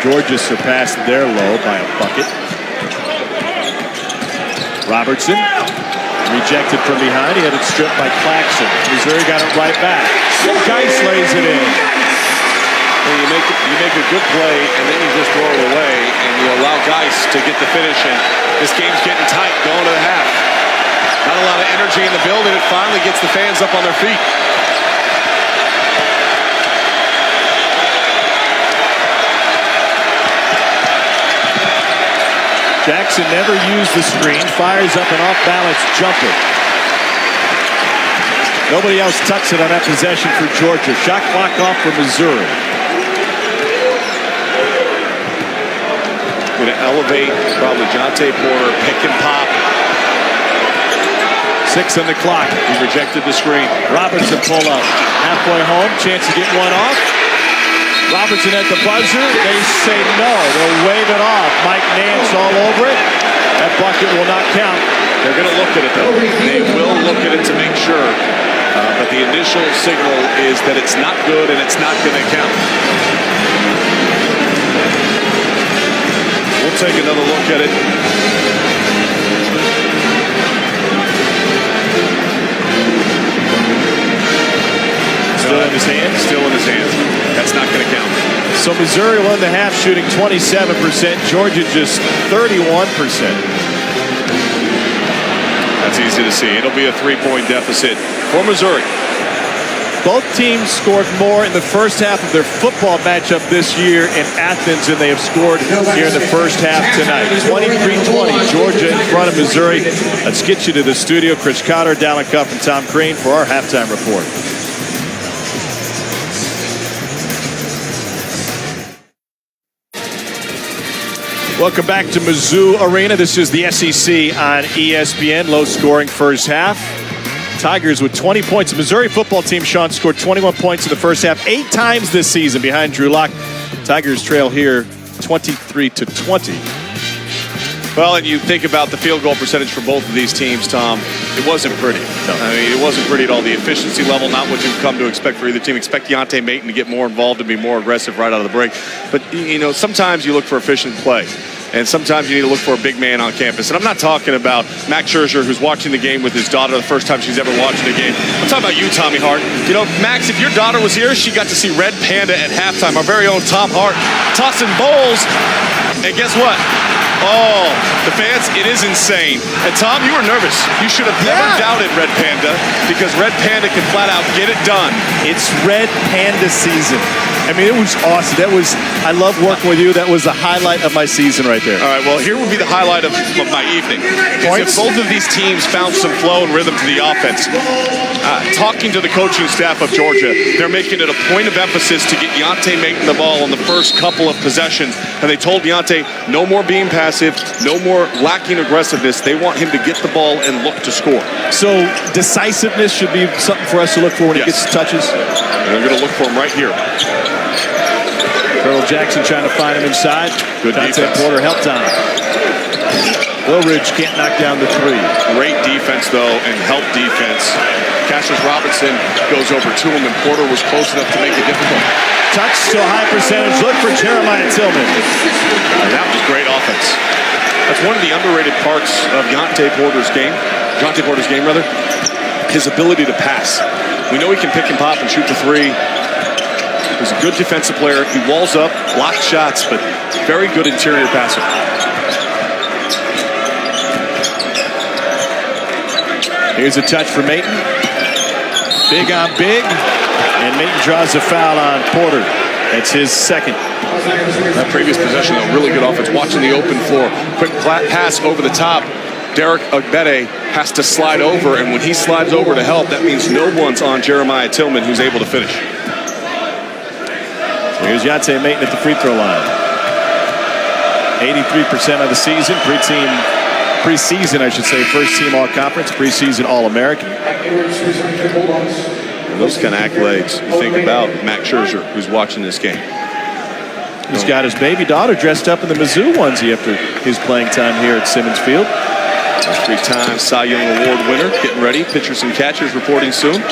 Georgia surpassed their low by a bucket. Robertson rejected from behind. He had it stripped by Claxton. Missouri got it right back. Geis lays it in.
Well, you make a good play and then you just throw it away and you allow Geis to get the finish, and this game's getting tight going to the half. Not a lot of energy in the building. It finally gets the fans up on their feet.
Jackson never used the screen. Fires up an off-balance jumper. Nobody else touched it on that possession for Georgia. Shot clock off for Missouri.
Going to elevate probably Jonte Porter, pick and pop.
6 on the clock.
He rejected the screen.
Robertson pull up. Halfway home. Chance to get one off. Robertson at the buzzer. They say no. They'll wave it off. Mike Nance all over it. That bucket will not count.
They're going to look at it, though. They will look at it to make sure. But the initial signal is that it's not good and it's not going to count. We'll take another look at it.
Still in his hands?
Still in his hands. That's not going to count.
So Missouri won the half shooting 27%. Georgia just 31%.
That's easy to see. It'll be a 3-point deficit for Missouri.
Both teams scored more in the first half of their football matchup this year in Athens than they have scored here in the first half tonight. 23-20, Georgia in front of Missouri. Let's get you to the studio. Chris Cotter, Dallin Cuff, and Tom Crane for our halftime report. Welcome back to Mizzou Arena. This is the SEC on ESPN. Low scoring first half. Tigers with 20 points. The Missouri football team, Sean, scored 21 points in the first half 8 times this season behind Drew Lock. Tigers trail here 23-20.
Well, and you think about the field goal percentage for both of these teams, Tom, it wasn't pretty. No. I mean, it wasn't pretty at all. The efficiency level, not what you've come to expect for either team. Expect Deontay Maton to get more involved and be more aggressive right out of the break. But, you know, sometimes you look for efficient play. And sometimes you need to look for a big man on campus. And I'm not talking about Max Scherzer, who's watching the game with his daughter the first time she's ever watching a game. I'm talking about you, Tommy Hart. You know, Max, if your daughter was here, she got to see Red Panda at halftime. Our very own Tom Hart tossing bowls. And guess what? Oh, the fans, it is insane. And Tom, you were nervous. You should have never doubted Red Panda because Red Panda can flat out get it done.
It's Red Panda season. I mean, it was awesome. I love working with you. That was the highlight of my season right there.
All right, well, here would be the highlight of my evening. If both of these teams found some flow and rhythm to the offense, talking to the coaching staff of Georgia, they're making it a point of emphasis to get Deontay Maton the ball on the first couple of possessions. And they told Deontay, no more being passive, no more lacking aggressiveness. They want him to get the ball and look to score.
So decisiveness should be something for us to look for when he gets touches?
And they're going to look for him right here.
Earl Jackson trying to find him inside.
Good defense.
Porter helped on him. Wilridge can't knock down the three.
Great defense, though, and help defense. Cassius Robinson goes over to him, and Porter was close enough to make it difficult.
Touch, still high percentage. Look for Jeremiah Tillman.
And that was great offense. That's one of the underrated parts of Deontay Porter's game, his ability to pass. We know he can pick and pop and shoot the three. He's a good defensive player. He walls up, blocks shots, but very good interior passer.
Here's a touch for Maton. Big on big. And Maton draws a foul on Porter. That's his second.
That previous possession, a really good offense. Watching the open floor. Quick pass over the top. Derek Agbede has to slide over, and when he slides over to help, that means no one's on Jeremiah Tillman, who's able to finish.
Here's Deontay Maton at the free throw line. 83% of the season. Preseason, I should say. First team all-conference. Preseason all-American.
And those kind of accolades. You think about Max Scherzer, who's watching this game.
He's got his baby daughter dressed up in the Mizzou onesie after his playing time here at Simmons Field.
3-time Cy Young Award winner. Getting ready. Pitchers and catchers reporting soon.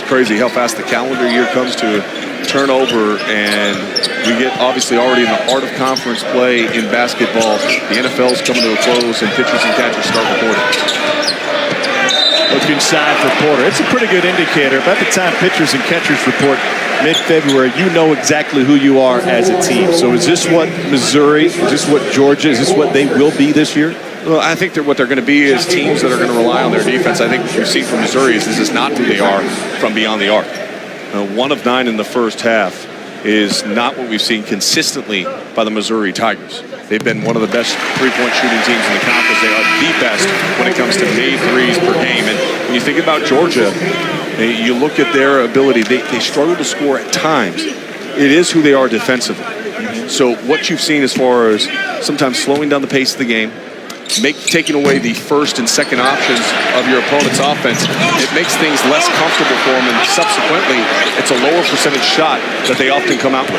Crazy how fast the calendar year comes to turnover, and we get obviously already in the heart of conference play in basketball. The NFL's coming to a close, and pitchers and catchers start reporting.
Look inside for Porter. It's a pretty good indicator. By the time pitchers and catchers report mid-February, you know exactly who you are as a team. So is this what Missouri, is this what Georgia, is this what they will be this year?
Well, I think that what they're going to be is teams that are going to rely on their defense. I think what we've seen from Missouri is this is not who they are from beyond the arc. 1 of 9 in the first half is not what we've seen consistently by the Missouri Tigers. They've been one of the best three-point shooting teams in the conference. They are the best when it comes to made threes per game. And when you think about Georgia, you look at their ability. They struggle to score at times. It is who they are defensively. So what you've seen as far as sometimes slowing down the pace of the game, taking away the first and second options of your opponent's offense, it makes things less comfortable for them, and subsequently, it's a lower percentage shot that they often come out with.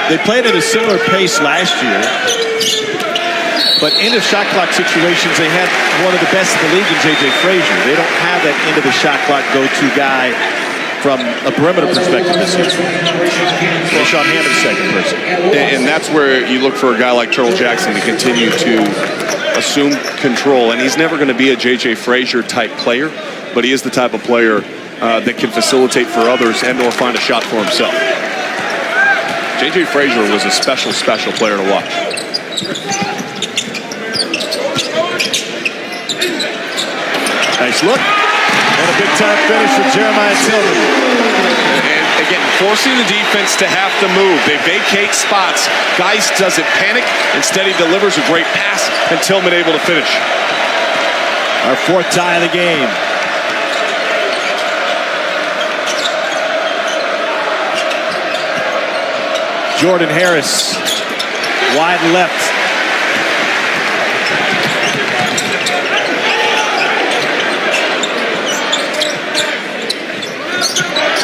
They played at a similar pace last year, but into shot clock situations, they had one of the best in the league in J.J. Frazier. They don't have that into the shot clock go-to guy from a perimeter perspective this year. Deshaun Hammond's second person.
And that's where you look for a guy like Turtle Jackson to continue to assume control. And he's never going to be a J.J. Frazier type player, but he is the type of player that can facilitate for others and or find a shot for himself. J.J. Frazier was a special, special player to watch.
Nice look. And a big-time finish for Jeremiah Tillman.
And again, forcing the defense to have to move. They vacate spots. Geist doesn't panic. Instead, he delivers a great pass, and Tillman able to finish.
Our fourth tie of the game. Jordan Harris, wide left.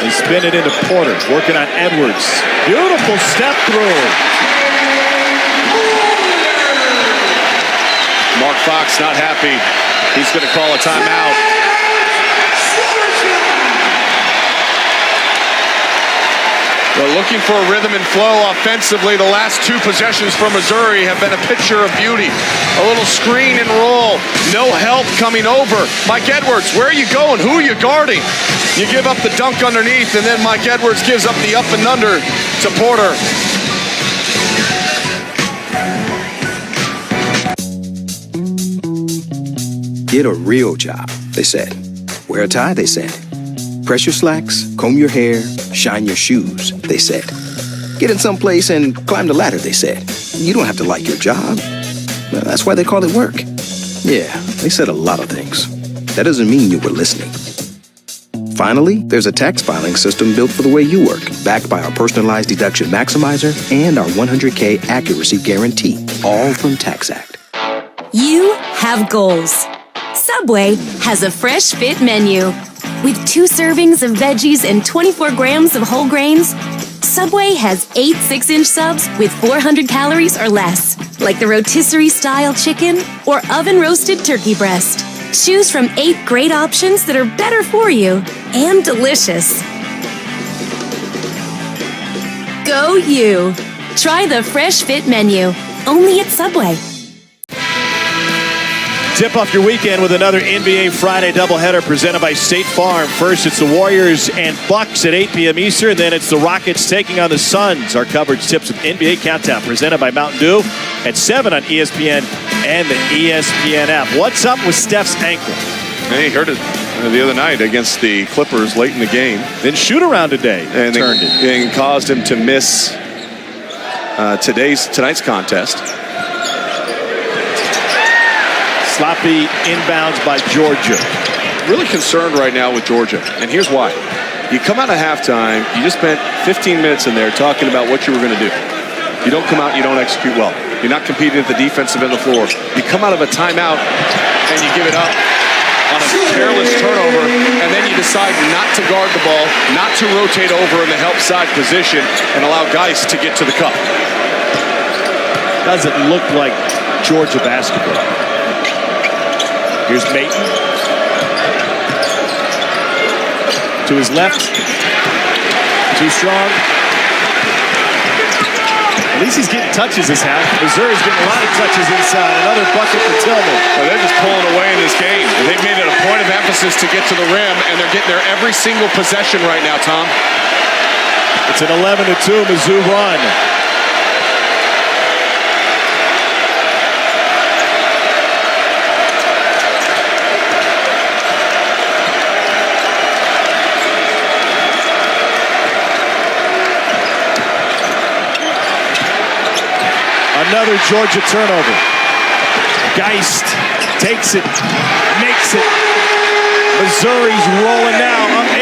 They spin it into Porter, working on Edwards. Beautiful step through.
Mark Fox not happy. He's going to call a timeout. They're looking for a rhythm and flow offensively. The last two possessions for Missouri have been a picture of beauty. A little screen and roll. No help coming over. Mike Edwards, where are you going? Who are you guarding? You give up the dunk underneath, and then Mike Edwards gives up the up and under to Porter.
Get a real job, they said. Wear a tie, they said. Press your slacks, comb your hair, shine your shoes, they said. Get in someplace and climb the ladder, they said. You don't have to like your job. Well, that's why they call it work. Yeah, they said a lot of things. That doesn't mean you were listening. Finally, there's a tax filing system built for the way you work, backed by our personalized deduction maximizer and our 100K accuracy guarantee, all from TaxAct.
You have goals. Subway has a fresh fit menu. With 2 servings of veggies and 24 grams of whole grains, Subway has 8 6-inch subs with 400 calories or less, like the rotisserie-style chicken or oven-roasted turkey breast. Choose from 8 great options that are better for you and delicious. Go you! Try the fresh fit menu, only at Subway.
Tip off your weekend with another NBA Friday doubleheader presented by State Farm. First, it's the Warriors and Bucks at 8 p.m. Eastern. Then it's the Rockets taking on the Suns. Our coverage tips with NBA Countdown presented by Mountain Dew at 7 on ESPN and the ESPN app. What's up with Steph's ankle?
He hurt it the other night against the Clippers late in the game.
Then shoot around today and turned it.
And caused him to miss tonight's contest.
Sloppy inbounds by Georgia.
Really concerned right now with Georgia, and here's why. You come out of halftime, you just spent 15 minutes in there talking about what you were going to do. You don't come out, you don't execute well. You're not competing at the defensive end of the floor. You come out of a timeout, and you give it up on a careless turnover, and then you decide not to guard the ball, not to rotate over in the help side position, and allow Geist to get to the cup.
Doesn't look like Georgia basketball. Here's Mayton. To his left. Too strong. At least he's getting touches this half. Missouri's getting a lot of touches inside. Another bucket for Tillman.
Well, they're just pulling away in this game. They've made it a point of emphasis to get to the rim, and they're getting there every single possession right now, Tom.
It's an 11-2 Mizzou run. Another Georgia turnover. Geist takes it, makes it. Missouri's rolling now, up 8.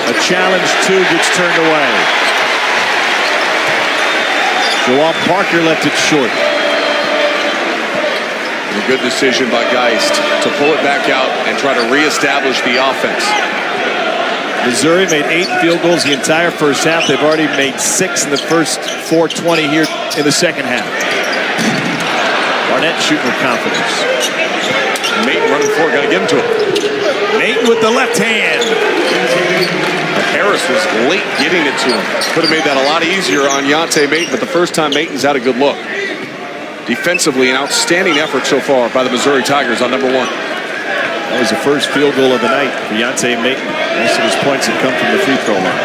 A challenge 2 gets turned away. Jawan Parker left it short.
good decision by Geist to pull it back out and try to reestablish the offense.
Missouri made 8 field goals the entire first half. They've already made 6 in the first 4:20 here in the second half. Barnett shooting with confidence.
Maton running forward, got to give him to him.
Maton with the left hand.
Harris was late getting it to him. Could have made that a lot easier on Yante Maton, but the first time Maton's had a good look. Defensively, an outstanding effort so far by the Missouri Tigers on number 1.
That was the first field goal of the night for Yante Maton. Most of his points have come from the free throw line.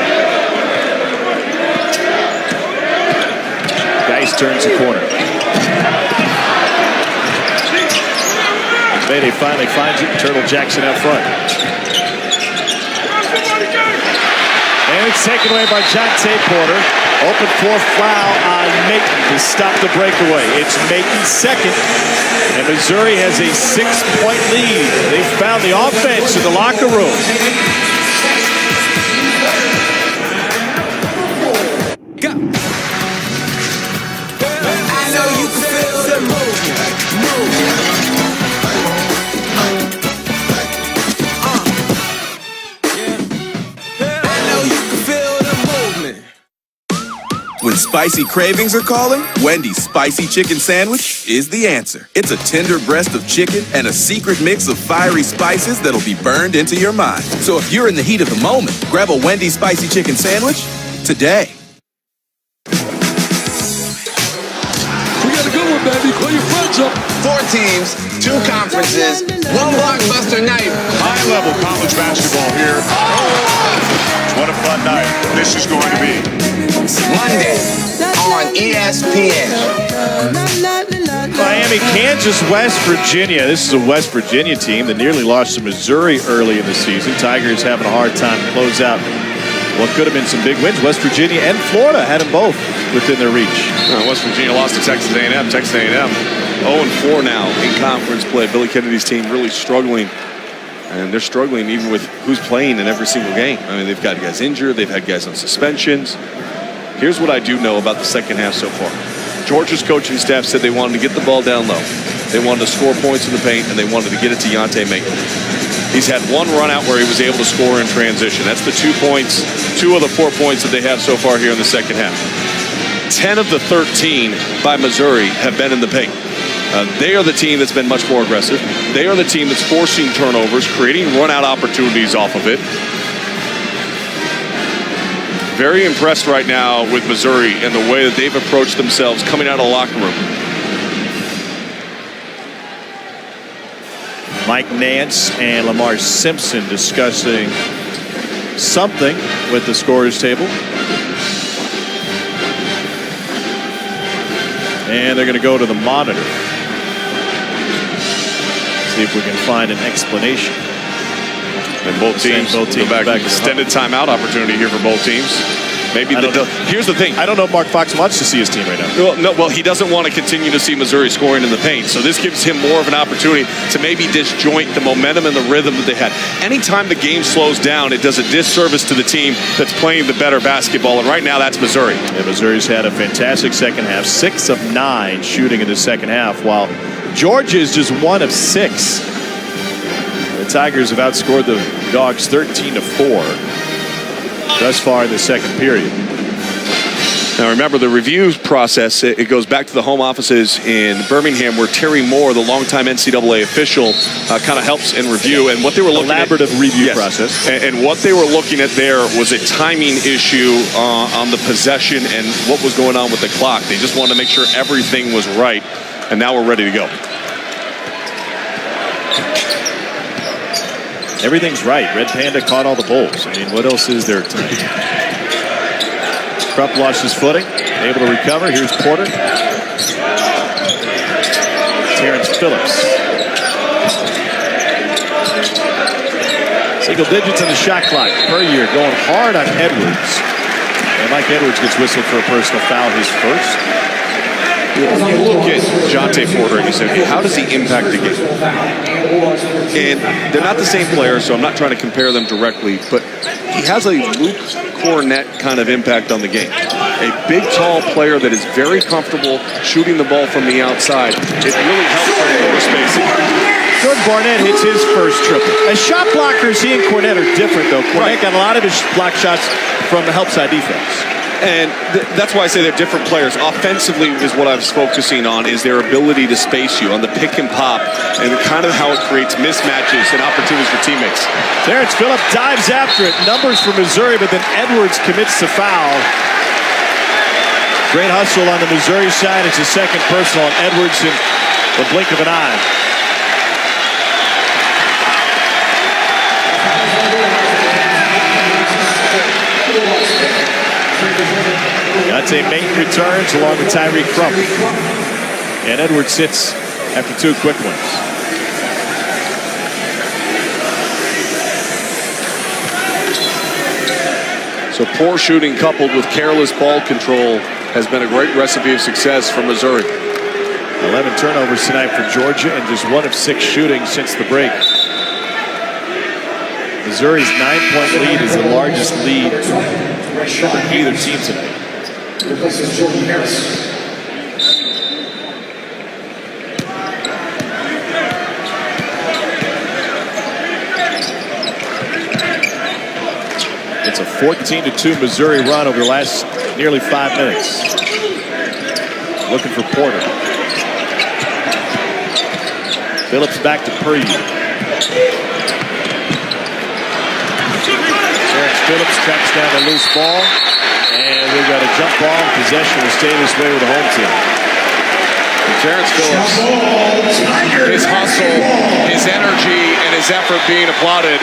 Geist turns the corner. Mayday finally finds it. Turtle Jackson out front. And it's taken away by Jonte Porter. Open floor foul on Maton to stop the breakaway. It's Maton's second. And Missouri has a 6-point lead. They found the offense in the locker room.
Go. I know you can feel the movement.
When spicy cravings are calling, Wendy's Spicy Chicken Sandwich is the answer. It's a tender breast of chicken and a secret mix of fiery spices that'll be burned into your mind. So if you're in the heat of the moment, grab a Wendy's Spicy Chicken Sandwich today.
We got a good one, baby. Call your friends up.
4 teams, 2 conferences, 1 blockbuster night.
High-level college basketball here. What a fun night this is going to be.
Monday on ESPN.
Miami, Kansas, West Virginia. This is a West Virginia team that nearly lost to Missouri early in the season. Tigers having a hard time to close out what could have been some big wins. West Virginia and Florida had them both within their reach.
West Virginia lost to Texas A&M. Texas A&M 0-4 now in conference play. Billy Kennedy's team really struggling. And they're struggling even with who's playing in every single game. I mean, they've got guys injured. They've had guys on suspensions. Here's what I do know about the second half so far. Georgia's coaching staff said they wanted to get the ball down low. They wanted to score points in the paint, and they wanted to get it to Yante Maton. He's had 1 run out where he was able to score in transition. That's the 2 points, 2 of the 4 points that they have so far here in the second half. 10 of the 13 by Missouri have been in the paint. They are the team that's been much more aggressive. They are the team that's forcing turnovers, creating run-out opportunities off of it. Very impressed right now with Missouri and the way that they've approached themselves coming out of the locker room.
Mike Nance and Lamar Simpson discussing something with the scorer's table. And they're going to go to the monitor. See if we can find an explanation.
And both teams go back extended timeout opportunity here for both teams. Maybe here's the thing.
I don't know if Mark Fox wants to see his team right now.
Well, he doesn't want to continue to see Missouri scoring in the paint. So this gives him more of an opportunity to maybe disjoint the momentum and the rhythm that they had. Anytime the game slows down, it does a disservice to the team that's playing the better basketball. And right now, that's Missouri.
And Missouri's had a fantastic second half. 6 of 9 shooting in the second half, while Georgia is just 1 of 6. The Tigers have outscored the Dogs 13-4. Thus far in the second period.
Now remember, the review process, it goes back to the home offices in Birmingham where Terry Moore, the longtime NCAA official, kind of helps in review. And what they were looking at...
Collaborative review process.
And what they were looking at there was a timing issue on the possession and what was going on with the clock. They just wanted to make sure everything was right. And now we're ready to go.
Everything's right. Red Panda caught all the bowls. I mean, what else is there tonight? Krupp lost his footing. Able to recover. Here's Porter. Terrence Phillips. Single digits in the shot clock. Puryear going hard on Edwards. And Mike Edwards gets whistled for a personal foul, his first.
You look at Jonte Porter and you say, hey, how does he impact the game? And they're not the same player, so I'm not trying to compare them directly, but he has a Luke Cornett kind of impact on the game. A big, tall player that is very comfortable shooting the ball from the outside. It really helps him force spacing.
Jordan Barnett hits his first triple. As shot blockers, he and Cornette are different, though. Cornette got a lot of his block shots from the help side defense.
And that's why I say they're different players. Offensively is what I was focusing on, is their ability to space you on the pick and pop and kind of how it creates mismatches and opportunities for teammates.
Terrence Phillips dives after it. Numbers for Missouri, but then Edwards commits the foul. Great hustle on the Missouri side. It's a second personal on Edwards in the blink of an eye. Yante Maten returns along with Tyreek Crump. And Edwards sits after 2 quick ones.
So poor shooting coupled with careless ball control has been a great recipe of success for Missouri.
11 turnovers tonight for Georgia and just 1 of 6 shooting since the break. Missouri's 9-point lead is the largest lead for either team tonight. It's a 14-2 Missouri run over the last nearly 5 minutes. Looking for Porter. Phillips back to Puryew. Terrence Phillips tracks down the loose ball. And we've got a jump ball. Possession will stay this way with the home team.
And Terrence Phillips, his hustle, his energy, and his effort being applauded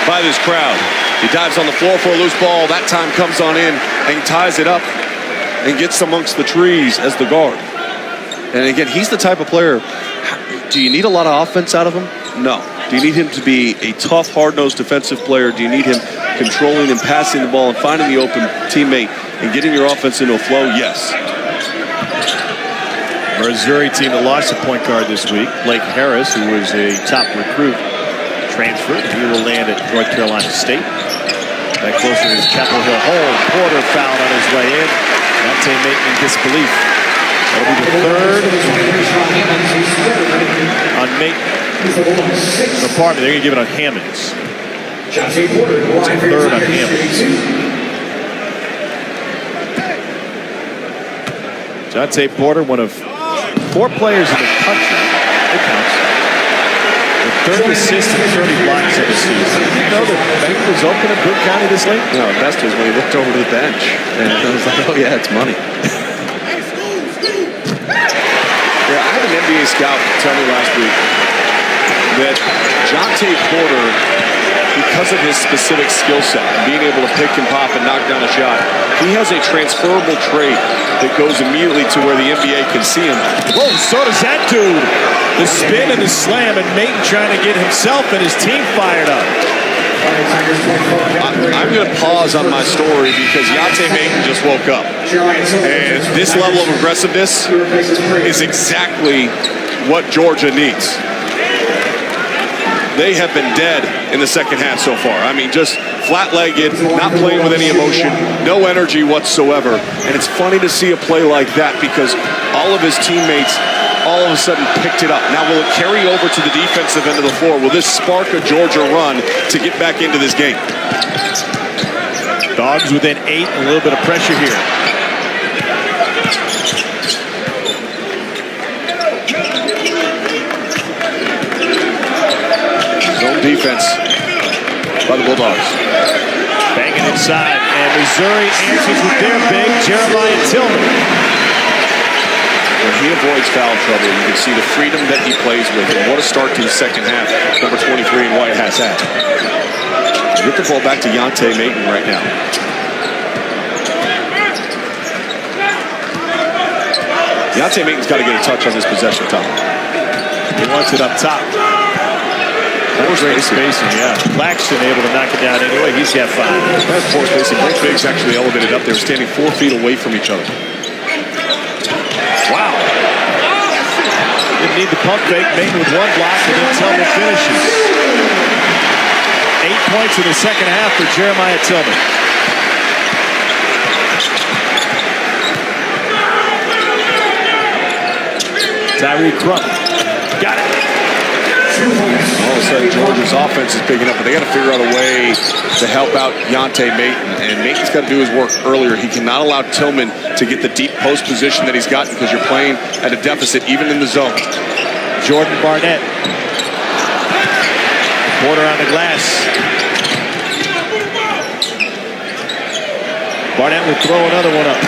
by this crowd. He dives on the floor for a loose ball. That time comes on in and ties it up and gets amongst the trees as the guard. And again, he's the type of player. Do you need a lot of offense out of him? No. Do you need him to be a tough, hard-nosed defensive player? Do you need him controlling and passing the ball and finding the open teammate and getting your offense into a flow? Yes.
Missouri team that lost a point guard this week, Blake Harris, who was a top recruit, transferred. He will land at North Carolina State. Back closer to his Chapel Hill home. Porter fouled on his way in. Yante Maten in disbelief. That'll be the third on Maten. Or pardon me, they're going to give it on Hammonds. It's a third on Hammonds. Jontay Porter, one of 4 players in the country. It counts. With 30 assists and 30 blocks in the season. Did you know that bank was open in Boone County this late?
No, best was when he looked over to the bench. And I was like, oh yeah, it's money. Yeah, I had an NBA scout tell me last week that Jontay Porter, because of his specific skill set, being able to pick and pop and knock down a shot, he has a transferable trait that goes immediately to where the NBA can see him.
Whoa, so does that dude. The spin and the slam, and Maten trying to get himself and his team fired up.
I'm going to pause on my story because Yante Maten just woke up. And this level of aggressiveness is exactly what Georgia needs. They have been dead in the second half so far. I mean, just flat-legged, not playing with any emotion, no energy whatsoever. And it's funny to see a play like that because all of his teammates all of a sudden picked it up. Now, will it carry over to the defensive end of the floor? Will this spark a Georgia run to get back into this game?
Dogs within 8, a little bit of pressure here.
Zone defense by the Bulldogs.
Banging inside, and Missouri answers with their big, Jeremiah Tillman.
When he avoids foul trouble, you can see the freedom that he plays with, and what a start to the second half number 23 in White has had. Get the ball back to Yante Maten right now. Yante Maten's got to get a touch on this possession, Tom.
He wants it up top. Great spacing, yeah. Claxton able to knock it down anyway. He's got 5.
That's poor spacing. Both bigs actually elevated up. They were standing 4 feet away from each other.
Wow. Didn't need the pump fake. Maten with 1 block, and then Tillman finishes. 8 points in the second half for Jeremiah Tillman. Tyreek Crump. Got it.
All of a sudden, Georgia's offense is picking up, but they got to figure out a way to help out Yante Maton. And Maton's got to do his work earlier. He cannot allow Tillman to get the deep post position that he's got because you're playing at a deficit, even in the zone.
Jordan Barnett. Porter on the glass. Barnett will throw another one up.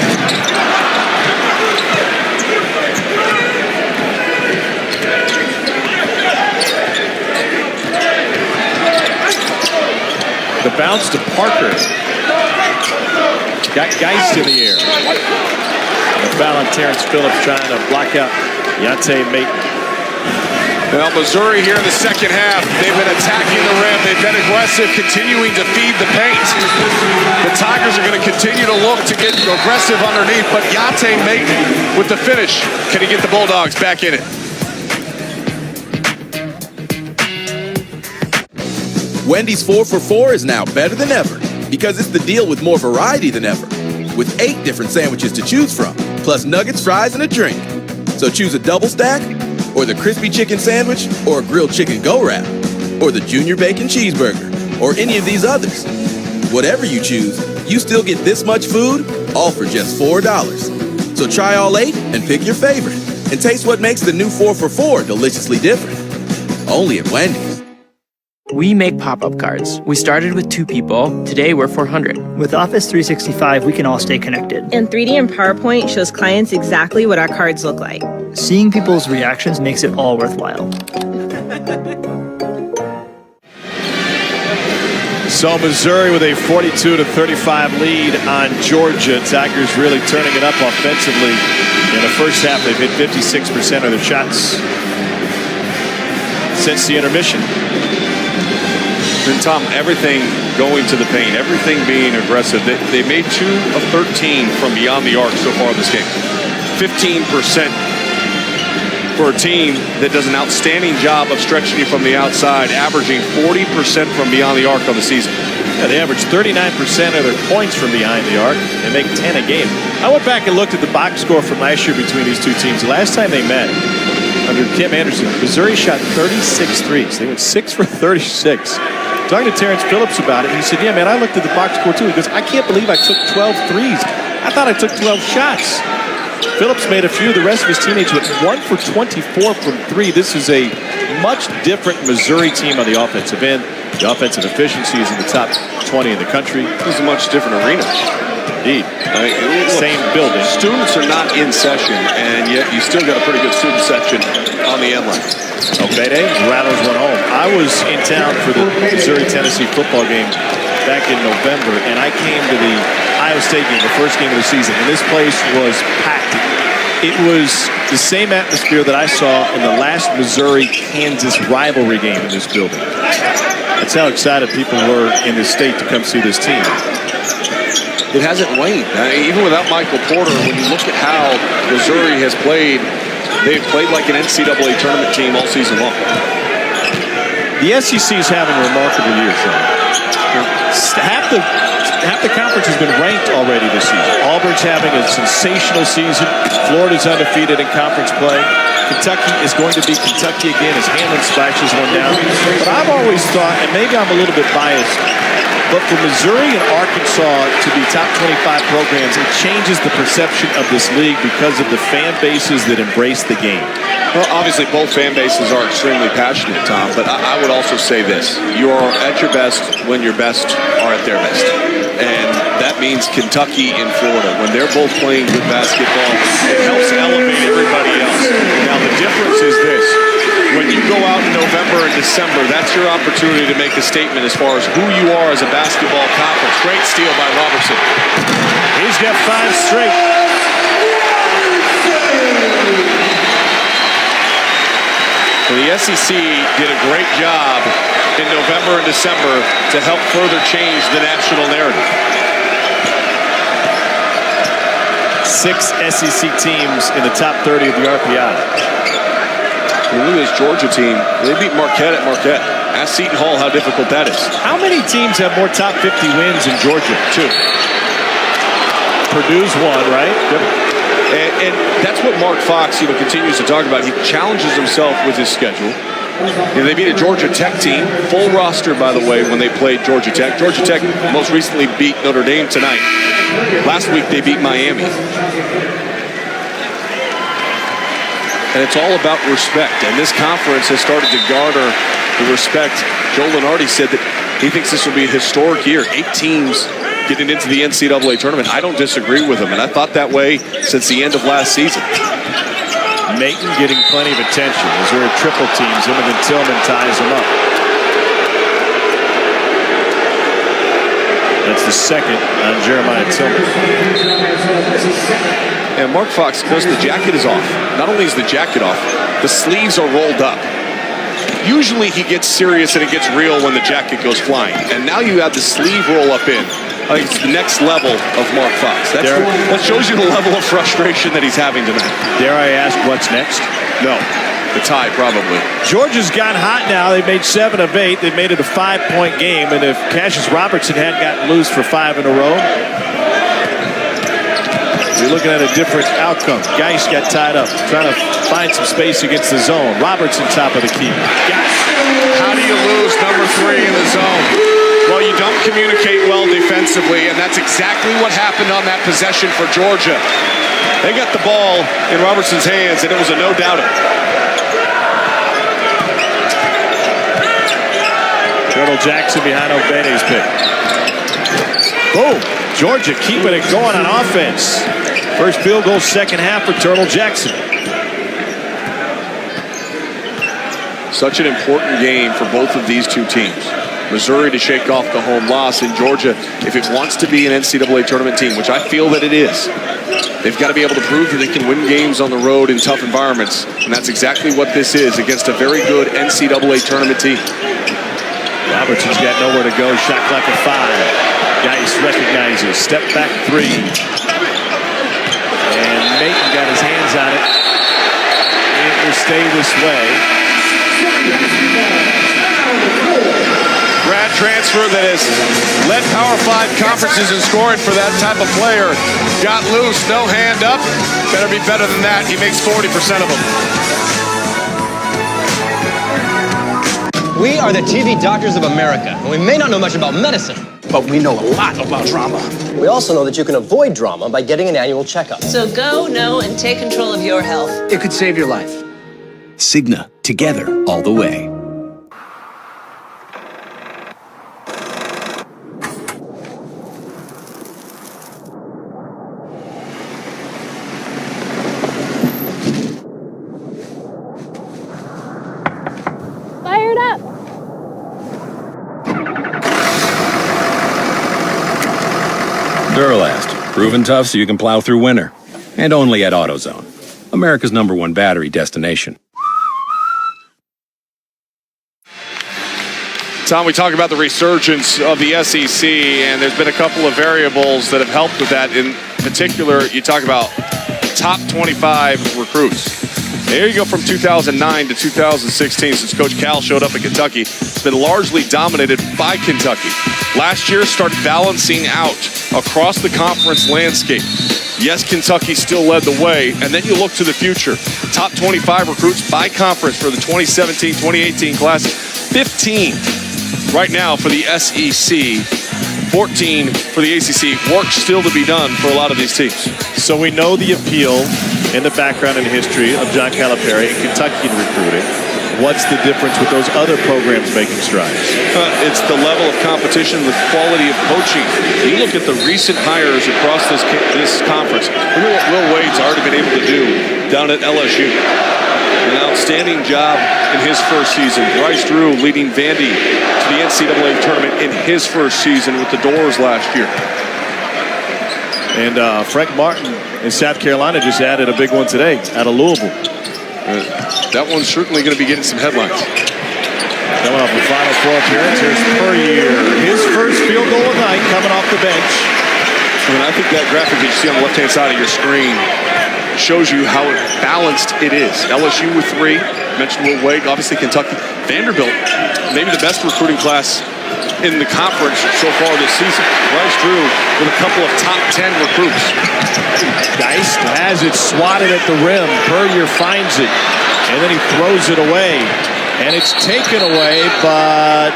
The bounce to Parker. Got Geist in the air. The foul on Terrence Phillips trying to block out Yante Maton.
Well, Missouri here in the second half, they've been attacking the rim. They've been aggressive, continuing to feed the paint. The Tigers are going to continue to look to get aggressive underneath, but Yante Maton with the finish. Can he get the Bulldogs back in it?
Wendy's 4 for $4 is now better than ever because it's the deal with more variety than ever. With 8 different sandwiches to choose from, plus nuggets, fries, and a drink. So choose a double stack, or the crispy chicken sandwich, or a grilled chicken go-wrap, or the junior bacon cheeseburger, or any of these others. Whatever you choose, you still get this much food, all for just $4. So try all 8 and pick your favorite, and taste what makes the new 4 for $4 deliciously different. Only at Wendy's.
We make pop-up cards. We started with 2 people. Today, we're 400.
With Office 365, we can all stay connected.
And 3D and PowerPoint shows clients exactly what our cards look like.
Seeing people's reactions makes it all worthwhile.
So Missouri with a 42-35 lead on Georgia. Tigers really turning it up offensively. In the first half, they've hit 56% of their shots since the intermission.
And Tom, everything going to the paint, everything being aggressive. They made 2 of 13 from beyond the arc so far in this game. 15% for a team that does an outstanding job of stretching you from the outside, averaging 40% from beyond the arc on the season.
Yeah, they average 39% of their points from behind the arc. They make 10 a game. I went back and looked at the box score from last year between these two teams. The last time they met, under Kim Anderson, Missouri shot 36 threes. They went 6 for 36. Talking to Terrence Phillips about it, he said, yeah, man, I looked at the box score too. He goes, I can't believe I took 12 threes. I thought I took 12 shots. Phillips made a few. The rest of his teammates went 1 for 24 from 3. This is a much different Missouri team on the offensive end. The offensive efficiency is in the top 20 in the country.
This is a much different arena.
Indeed. Same building.
Students are not in session, and yet you still got a pretty good student section on the end line.
Obede rattles one home. I was in town for the Missouri-Tennessee football game back in November, and I came to the Iowa State game, the first game of the season, and this place was packed. It was the same atmosphere that I saw in the last Missouri-Kansas rivalry game in this building. That's how excited people were in this state to come see this team.
It hasn't waned. Even without Michael Porter, when you look at how Missouri has played, they've played like an NCAA tournament team all season long.
The SEC is having a remarkable year, Sean. Half the conference has been ranked already this season. Auburn's having a sensational season. Florida's undefeated in conference play. Kentucky is going to be Kentucky again as Hamlin splashes one down. But I've always thought, and maybe I'm a little bit biased, but for Missouri and Arkansas to be top 25 programs, it changes the perception of this league because of the fan bases that embrace the game.
Well, obviously, both fan bases are extremely passionate, Tom, but I would also say this. You are at your best when your best are at their best. And that means Kentucky and Florida. When they're both playing good basketball, it helps elevate everybody else. Now, the difference is this. When you go out in November and December, that's your opportunity to make a statement as far as who you are as a basketball conference. Great steal by Robertson.
He's got 5 straight.
Well, the SEC did a great job in November and December to help further change the national narrative.
6 SEC teams in the top 30 of the RPI.
Look at this Georgia team. They beat Marquette at Marquette. Ask Seton Hall how difficult that is.
How many teams have more top 50 wins in Georgia? 2. Purdue's 1, right? Yep.
And that's what Mark Fox, continues to talk about. He challenges himself with his schedule. They beat a Georgia Tech team, full roster, by the way, when they played Georgia Tech. Georgia Tech most recently beat Notre Dame tonight. Last week, they beat Miami. And it's all about respect. And this conference has started to garner the respect. Joe Lunardi said that he thinks this will be a historic year. 8 teams getting into the NCAA tournament. I don't disagree with him, and I thought that way since the end of last season.
Maton getting plenty of attention as we're triple teams him, and then Tillman ties him up. That's the second on Jeremiah Tillman.
And Mark Fox knows the jacket is off. Not only is the jacket off, the sleeves are rolled up. Usually he gets serious and it gets real when the jacket goes flying. And now you have the sleeve roll up in. I think it's the next level of Mark Fox. That shows you the level of frustration that he's having tonight.
Dare I ask what's next?
No. The tie, probably.
Georgia's got hot now. They've made 7 of 8. They've made it a 5-point game. And if Cassius Robertson hadn't gotten loose for 5 in a row, you're looking at a different outcome. Geis got tied up, trying to find some space against the zone. Robertson top of the key.
How do you lose number 3 in the zone? Well, you don't communicate well defensively, and that's exactly what happened on that possession for Georgia. They got the ball in Robertson's hands, and it was a no-doubter.
Turtle Jackson behind Obene's pick. Boom! Georgia keeping it going on offense. First field goal, second half for Turtle Jackson.
Such an important game for both of these two teams. Missouri to shake off the home loss, in Georgia, if it wants to be an NCAA tournament team, which I feel that it is, they've got to be able to prove that they can win games on the road in tough environments, and that's exactly what this is against a very good NCAA tournament team.
Robertson's got nowhere to go. Shot clock at 5. Geis recognizes. Step back 3. And Maton got his hands on it. It will stay this way.
Grad transfer that has led Power 5 conferences in scoring for that type of player. Got loose, no hand up. Better be better than that. He makes 40% of them.
We are the TV doctors of America, and we may not know much about medicine,
but we know a lot about drama.
We also know that you can avoid drama by getting an annual checkup.
So go, know, and take control of your health.
It could save your life.
Cigna, together all the way.
Fired up.
Duralast, proven tough so you can plow through winter. And only at AutoZone, America's #1 battery destination.
Tom, we talk about the resurgence of the SEC, and there's been a couple of variables that have helped with that. In particular, you talk about top 25 recruits. There you go, from 2009 to 2016, since Coach Cal showed up at Kentucky. It's been largely dominated by Kentucky. Last year started balancing out across the conference landscape. Yes, Kentucky still led the way, and then you look to the future. Top 25 recruits by conference for the 2017-2018 class. 15 right now for the SEC. 14 for the ACC. Work still to be done for a lot of these teams.
So we know the appeal and the background and history of John Calipari in Kentuckian recruiting. What's the difference with those other programs making strides?
It's the level of competition, the quality of coaching. You look at the recent hires across this conference. Look at what Will Wade's already been able to do down at LSU. An outstanding job in his first season. Bryce Drew leading Vandy to the NCAA tournament in his first season with the Doors last year.
And Frank Martin in South Carolina just added a big one today out of Louisville.
That one's certainly going to be getting some headlines.
Coming off a Final Four appearance, here's Puryear. His first field goal of the night coming off the bench.
And I think that graphic that you see on the left-hand side of your screen shows you how balanced it is. LSU with 3. Mentioned Will Wade, obviously Kentucky. Vanderbilt, maybe the best recruiting class in the conference so far this season. Bryce Drew with a couple of top 10 recruits.
Geist has it swatted at the rim. Puryear finds it, and then he throws it away. And it's taken away, but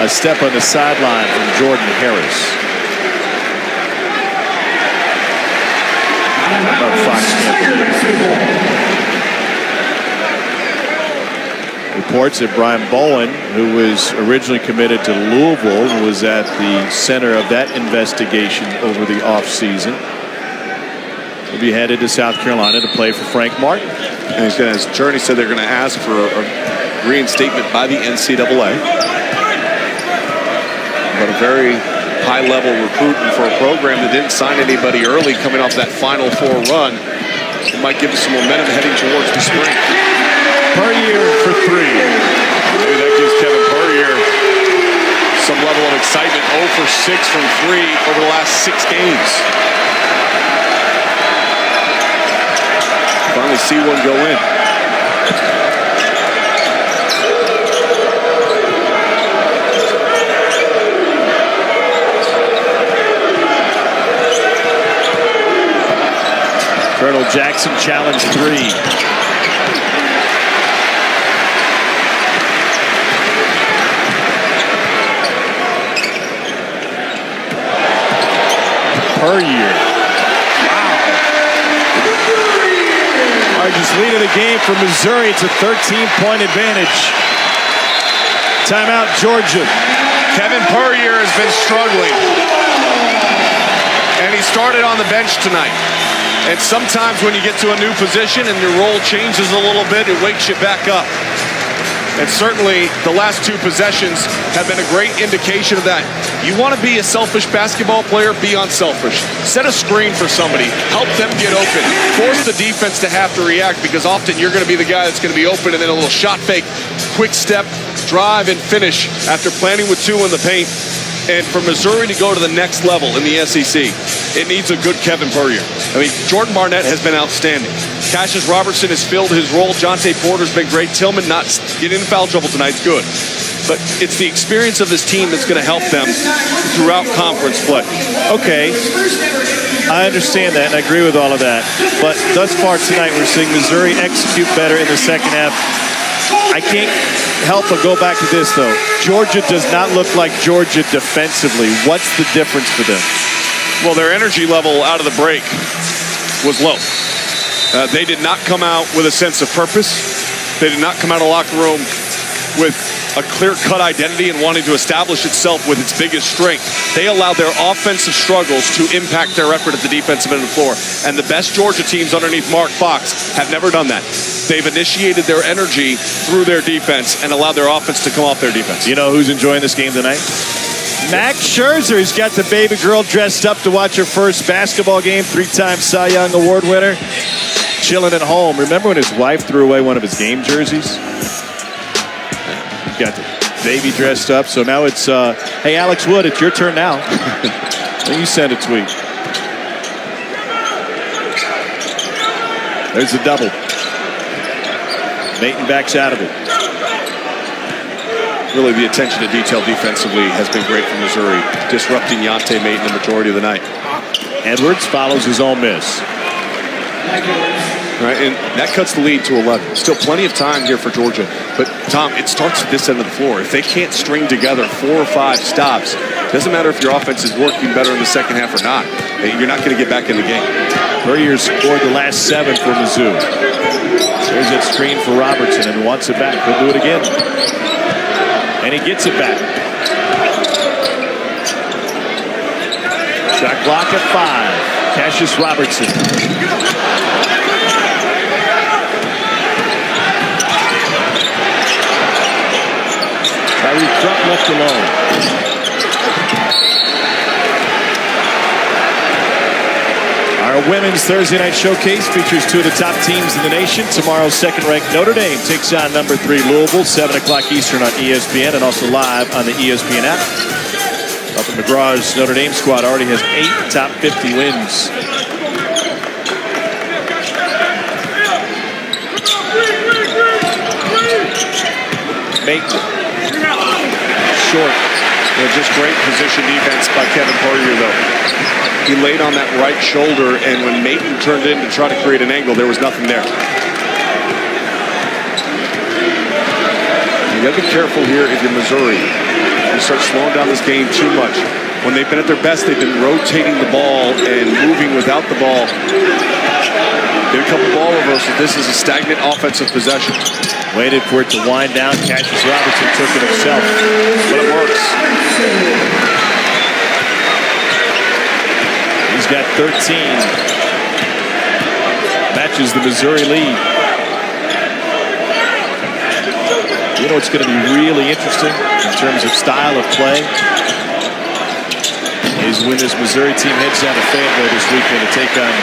a step on the sideline from Jordan Harris. Fox reports that Brian Bowen, who was originally committed to Louisville, was at the center of that investigation over the offseason. Will be headed to South Carolina to play for Frank Martin.
And he's going to, as Journey said, they're going to ask for a reinstatement by the NCAA. But a very high-level recruiting for a program that didn't sign anybody early coming off that Final Four run. It might give us some momentum heading towards the spring.
Puryear for three.
Maybe that gives Kevin Puryear some level of excitement. 0 for 6 from 3 over the last 6 games. Finally see one go in.
Colonel Jackson challenge 3. Puryear. Wow. Largest lead of the game for Missouri. It's a 13-point advantage. Timeout, Georgia.
Kevin Puryear has been struggling. And he started on the bench tonight. And sometimes when you get to a new position and your role changes a little bit, it wakes you back up. And certainly the last 2 possessions have been a great indication of that. You want to be a selfish basketball player, be unselfish. Set a screen for somebody. Help them get open. Force the defense to have to react, because often you're going to be the guy that's going to be open, and then a little shot fake, quick step, drive, and finish after planting with 2 in the paint. And for Missouri to go to the next level in the SEC, it needs a good Kevin Puryear. I mean, Jordan Barnett has been outstanding. Cassius Robertson has filled his role. Jonte Porter's been great. Tillman not getting in foul trouble tonight's good. But it's the experience of this team that's going to help them throughout conference play.
Okay, I understand that, and I agree with all of that. But thus far tonight, we're seeing Missouri execute better in the second half. I can't help but go back to this, though. Georgia does not look like Georgia defensively. What's the difference for them?
Well, their energy level out of the break was low. They did not come out with a sense of purpose. They did not come out of the locker room with a clear-cut identity and wanting to establish itself with its biggest strength. They allowed their offensive struggles to impact their effort at the defensive end of the floor. And the best Georgia teams underneath Mark Fox have never done that. They've initiated their energy through their defense and allowed their offense to come off their defense.
You know who's enjoying this game tonight? Max Scherzer. He's got the baby girl dressed up to watch her first basketball game. 3-time Cy Young Award winner. Chilling at home. Remember when his wife threw away one of his game jerseys? He's got the baby dressed up. So now it's, hey, Alex Wood, it's your turn now. Then you send a tweet. There's the double. Maton backs out of it.
Really, the attention to detail defensively has been great for Missouri, disrupting Yante Maton the majority of the night.
Edwards follows his own miss.
Right, and that cuts the lead to 11. Still plenty of time here for Georgia. But, Tom, it starts at this end of the floor. If they can't string together 4 or 5 stops, doesn't matter if your offense is working better in the second half or not. You're not going to get back in the game.
Puryear scored the last 7 for Mizzou. There's that screen for Robertson and wants it back. He'll do it again. And he gets it back. Shot clock at 5. Cassius Robertson. Tyree Truck left alone. Our women's Thursday night showcase features 2 of the top teams in the nation. Tomorrow's second-ranked Notre Dame takes on number 3 Louisville, 7 o'clock Eastern on ESPN, and also live on the ESPN app. Up in McGraw's Notre Dame squad already has 8 top 50 wins. Maton. Short.
Just great position defense by Kevin Puryear, though. He laid on that right shoulder, and when Maton turned in to try to create an angle, there was nothing there. You got to be careful here if you're Missouri. You start slowing down this game too much. When they've been at their best, they've been rotating the ball and moving without the ball. Did a couple ball reversals. This is a stagnant offensive possession.
Waited for it to wind down. Cassius Robertson took it himself,
but it works.
He's got 13. Matches the Missouri lead. You know, it's going to be really interesting in terms of style of play is when this Missouri team heads down to Fayetteville this weekend to take on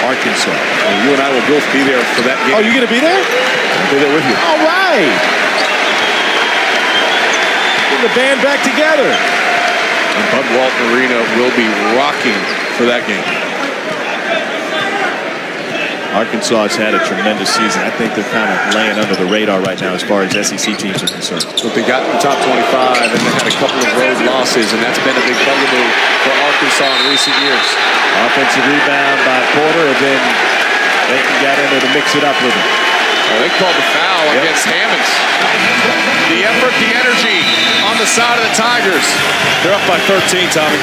Arkansas.
And you and I will both be there for that game.
Oh, you're going to be there?
I'll be there with you.
All right. Get the band back together.
And Bud Walton Arena will be rocking for that game.
Arkansas has had a tremendous season. I think they're kind of laying under the radar right now as far as SEC teams are concerned.
But they got in the top 25, and they had a couple of road losses, and that's been a big bugaboo for Arkansas in recent years.
Offensive rebound by Porter, and then Maton got in there to mix it up with him.
Well, they called the foul against Hammonds. The effort, the energy on the side of the Tigers.
They're up by 13, Tommy.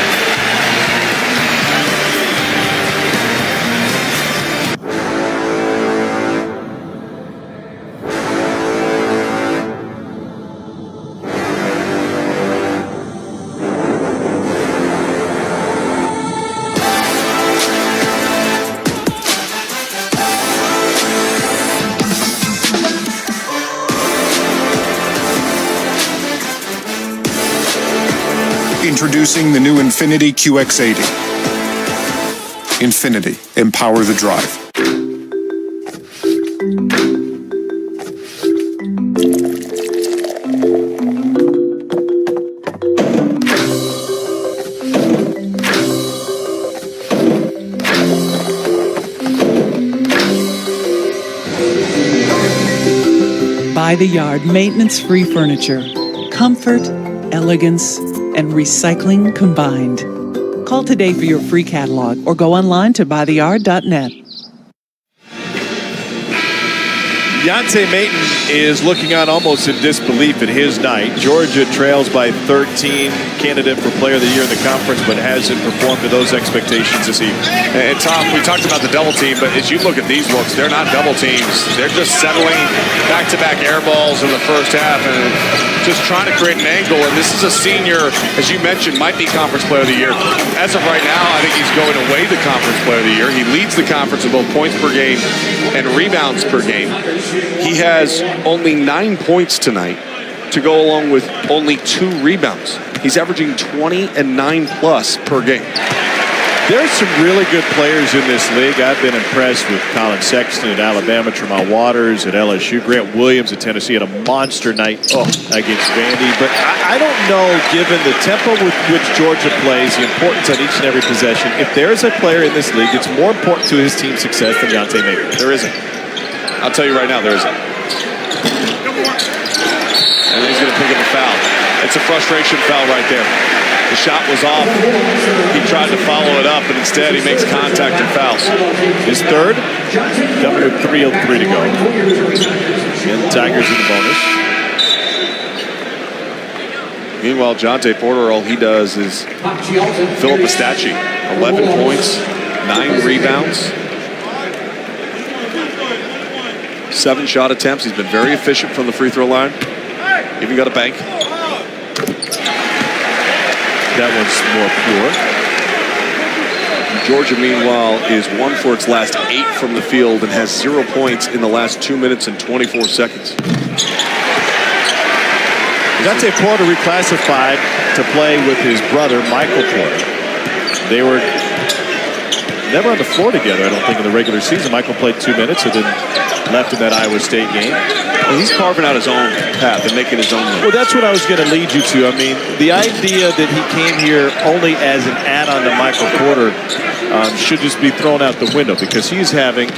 Introducing the new Infiniti QX80. Infiniti, empower the drive.
By the Yard maintenance-free furniture. Comfort, elegance, and recycling combined. Call today for your free catalog or go online to buytheyard.net.
Deontay Maton is looking on almost in disbelief at his night. Georgia trails by 13, candidate for Player of the Year in the conference, but hasn't performed to those expectations this evening.
And Tom, we talked about the double team, but as you look at these looks, they're not double teams. They're just settling back-to-back air balls in the first half and just trying to create an angle. And this is a senior, as you mentioned, might be Conference Player of the Year. As of right now, I think he's going away the Conference Player of the Year. He leads the conference in both points per game and rebounds per game. He has only 9 points tonight to go along with only 2 rebounds. He's averaging 20 and 9 plus per game.
There's some really good players in this league. I've been impressed with Colin Sexton at Alabama, Tremont Waters at LSU, Grant Williams at Tennessee had a monster night against Vandy. But I don't know, given the tempo with which Georgia plays, the importance on each and every possession, if there is a player in this league that's more important to his team's success than Deontay Maton. There isn't.
I'll tell you right now, there isn't. And he's going to pick up a foul. It's a frustration foul right there. The shot was off. He tried to follow it up, and instead he makes contact and fouls.
His third, coming with 3:03 to go. And the Tigers in the bonus.
Meanwhile, Jontay Porter, all he does is Philip Estachi, 11 points, 9 rebounds. 7 shot attempts. He's been very efficient from the free throw line. Even got a bank.
That one's more pure.
Georgia, meanwhile, is 1 for its last 8 from the field and has 0 points in the last 2 minutes and 24 seconds.
Deontay Porter reclassified to play with his brother, Michael Porter. They were never on the floor together, I don't think, in the regular season. Michael played 2 minutes and then left in that Iowa State game.
Well, he's carving out his own path and making his own move.
Well, that's what I was going to lead you to. I mean, the idea that he came here only as an add-on to Michael Porter should just be thrown out the window because he's having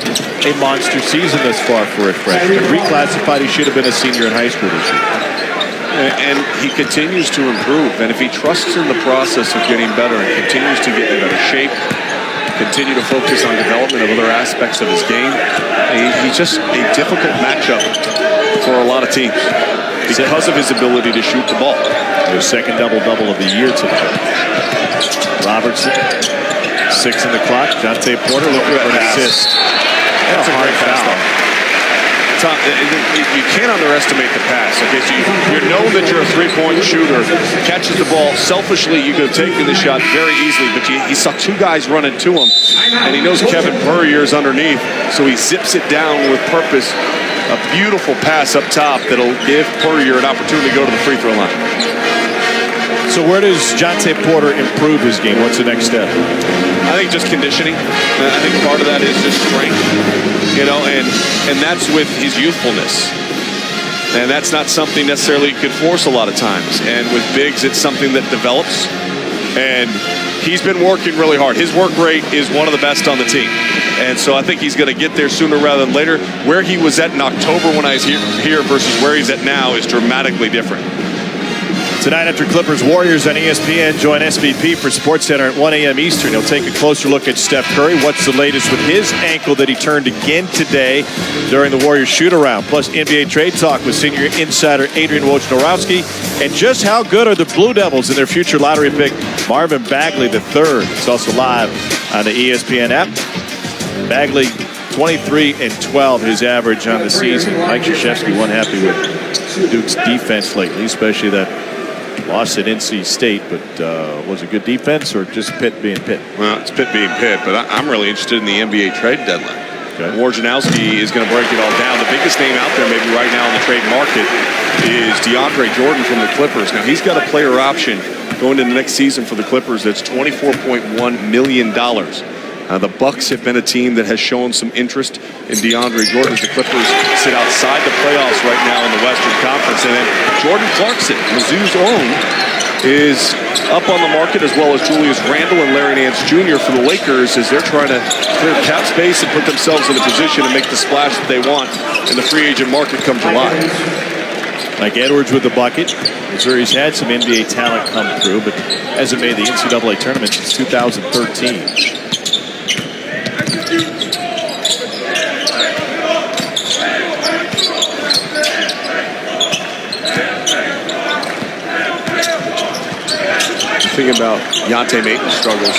a monster season thus far for a freshman. Reclassified, he should have been a senior in high school this year.
And he continues to improve. And if he trusts in the process of getting better and continues to get in better shape, continue to focus on development of other aspects of his game, he's just a difficult matchup for a lot of teams because of his ability to shoot the ball.
His second double-double of the year tonight. Robertson, 6 in the clock. Jontay Porter looking for an assist.
That's a great foul. Tom, you can't underestimate the pass. Okay, so you're known that you're a three-point shooter. Catches the ball selfishly, you could have taken the shot very easily, but he saw two guys running to him, and he knows Kevin Puryear's underneath, so he zips it down with purpose. A beautiful pass up top that'll give Puryear an opportunity to go to the free throw line.
So where does Jontay Porter improve his game? What's the next step?
I think just conditioning. I think part of that is just strength, and that's with his youthfulness. And that's not something necessarily you could force a lot of times. And with bigs, it's something that develops. And he's been working really hard. His work rate is one of the best on the team. And so I think he's going to get there sooner rather than later. Where he was at in October when I was here versus where he's at now is dramatically different.
Tonight after Clippers Warriors on ESPN, join SVP for SportsCenter at 1 a.m. Eastern. He'll take a closer look at Steph Curry. What's the latest with his ankle that he turned again today during the Warriors shoot-around? Plus NBA trade talk with senior insider Adrian Wojnarowski. And just how good are the Blue Devils in their future lottery pick, Marvin Bagley III. It's also live on the ESPN app. Bagley, 23-12, his average on the season. Mike Krzyzewski wasn't happy with Duke's defense lately, especially that loss at NC State, but was it good defense or just Pitt being Pitt?
Well, it's Pitt being Pitt, but I'm really interested in the NBA trade deadline. Okay. Wojnarowski is going to break it all down. The biggest name out there maybe right now in the trade market is DeAndre Jordan from the Clippers. Now, he's got a player option going into the next season for the Clippers that's $24.1 million. The Bucks have been a team that has shown some interest in DeAndre Jordan as the Clippers sit outside the playoffs right now in the Western Conference. And then Jordan Clarkson, Mizzou's own, is up on the market, as well as Julius Randle and Larry Nance Jr. for the Lakers as they're trying to clear cap space and put themselves in a position to make the splash that they want in the free agent market come July.
Mike Edwards with the bucket. Missouri's had some NBA talent come through, but hasn't made the NCAA tournament since 2013.
Thinking about Yante Maten's struggles,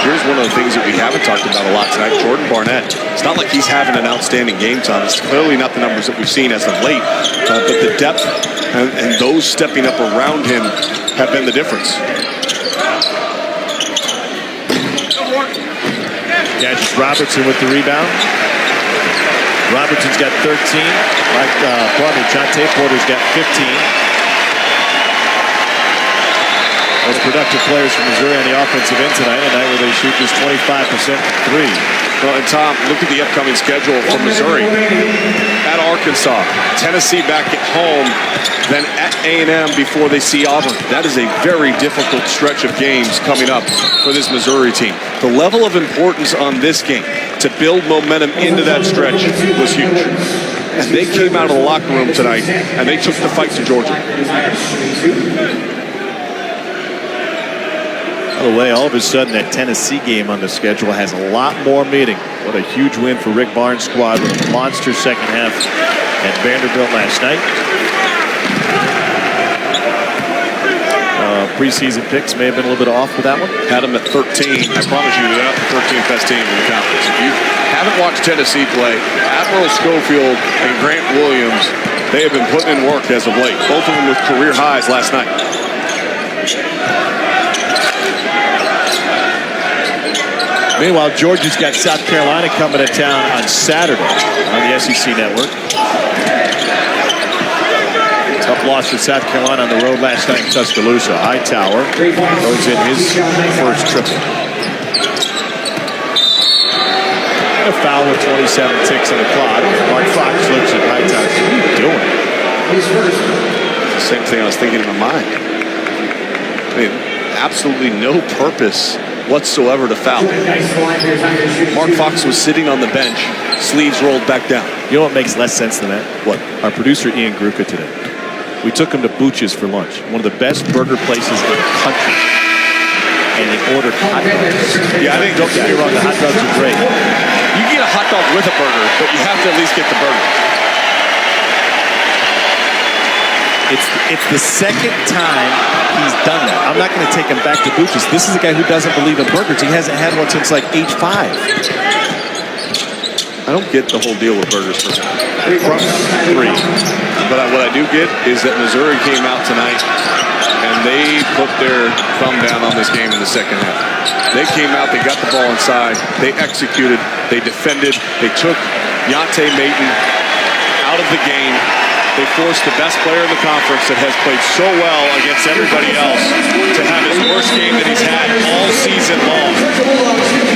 here's one of the things that we haven't talked about a lot tonight. Jordan Barnett. It's not like he's having an outstanding game, Tom. It's clearly not the numbers that we've seen as of late, but the depth and those stepping up around him have been the difference.
Catches Robertson with the rebound. Robertson's got 13. Jontay Porter's got 15. Those productive players from Missouri on the offensive end tonight, a night where they shoot just 25% from three.
Well, and Tom, look at the upcoming schedule for Missouri. At Arkansas, Tennessee back at home, then at A&M before they see Auburn. That is a very difficult stretch of games coming up for this Missouri team. The level of importance on this game to build momentum into that stretch was huge. And they came out of the locker room tonight, and they took the fight to Georgia.
By the way, all of a sudden that Tennessee game on the schedule has a lot more meaning. What a huge win for Rick Barnes' squad with a monster second half at Vanderbilt last night. Preseason picks may have been a little bit off with that one.
Had them at 13. I promise you, they're not the 13th best team in the conference. If you haven't watched Tennessee play, Admiral Schofield and Grant Williams, they have been putting in work as of late. Both of them with career highs last night.
Meanwhile, Georgia's got South Carolina coming to town on Saturday on the SEC Network. Tough loss for South Carolina on the road last night in Tuscaloosa. Hightower goes in his first triple. A foul with 27 ticks on the clock. Mark Fox looks at Hightower. What are you doing?
Same thing I was thinking in my mind. I mean, absolutely no purpose whatsoever to foul. Mark Fox was sitting on the bench, sleeves rolled back down.
You know what makes less sense than that?
What?
Our producer Ian Gruca today. We took him to Booch's for lunch, one of the best burger places in the country. And he ordered hot dogs. Yeah, I think, don't get me wrong, the hot dogs are great.
You can get a hot dog with a burger, but you have to at least get the burger.
It's the second time he's done that. I'm not going to take him back to Booch's. This is a guy who doesn't believe in burgers. He hasn't had one since like age 5.
I don't get the whole deal with burgers for 3. But what I do get is that Missouri came out tonight and they put their thumb down on this game in the second half. They came out, they got the ball inside, they executed, they defended, they took Yante Maton out of the game. They forced the best player in the conference that has played so well against everybody else to have his worst game that he's had all season long.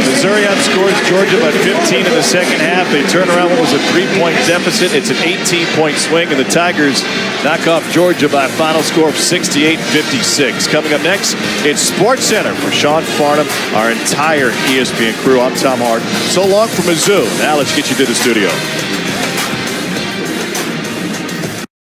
Missouri outscores Georgia by 15 in the second half. They turn around what was a 3-point deficit. It's an 18-point swing, and the Tigers knock off Georgia by a final score of 68-56. Coming up next, it's SportsCenter for Sean Farnham, our entire ESPN crew. I'm Tom Hart. So long from Mizzou. Now let's get you to the studio.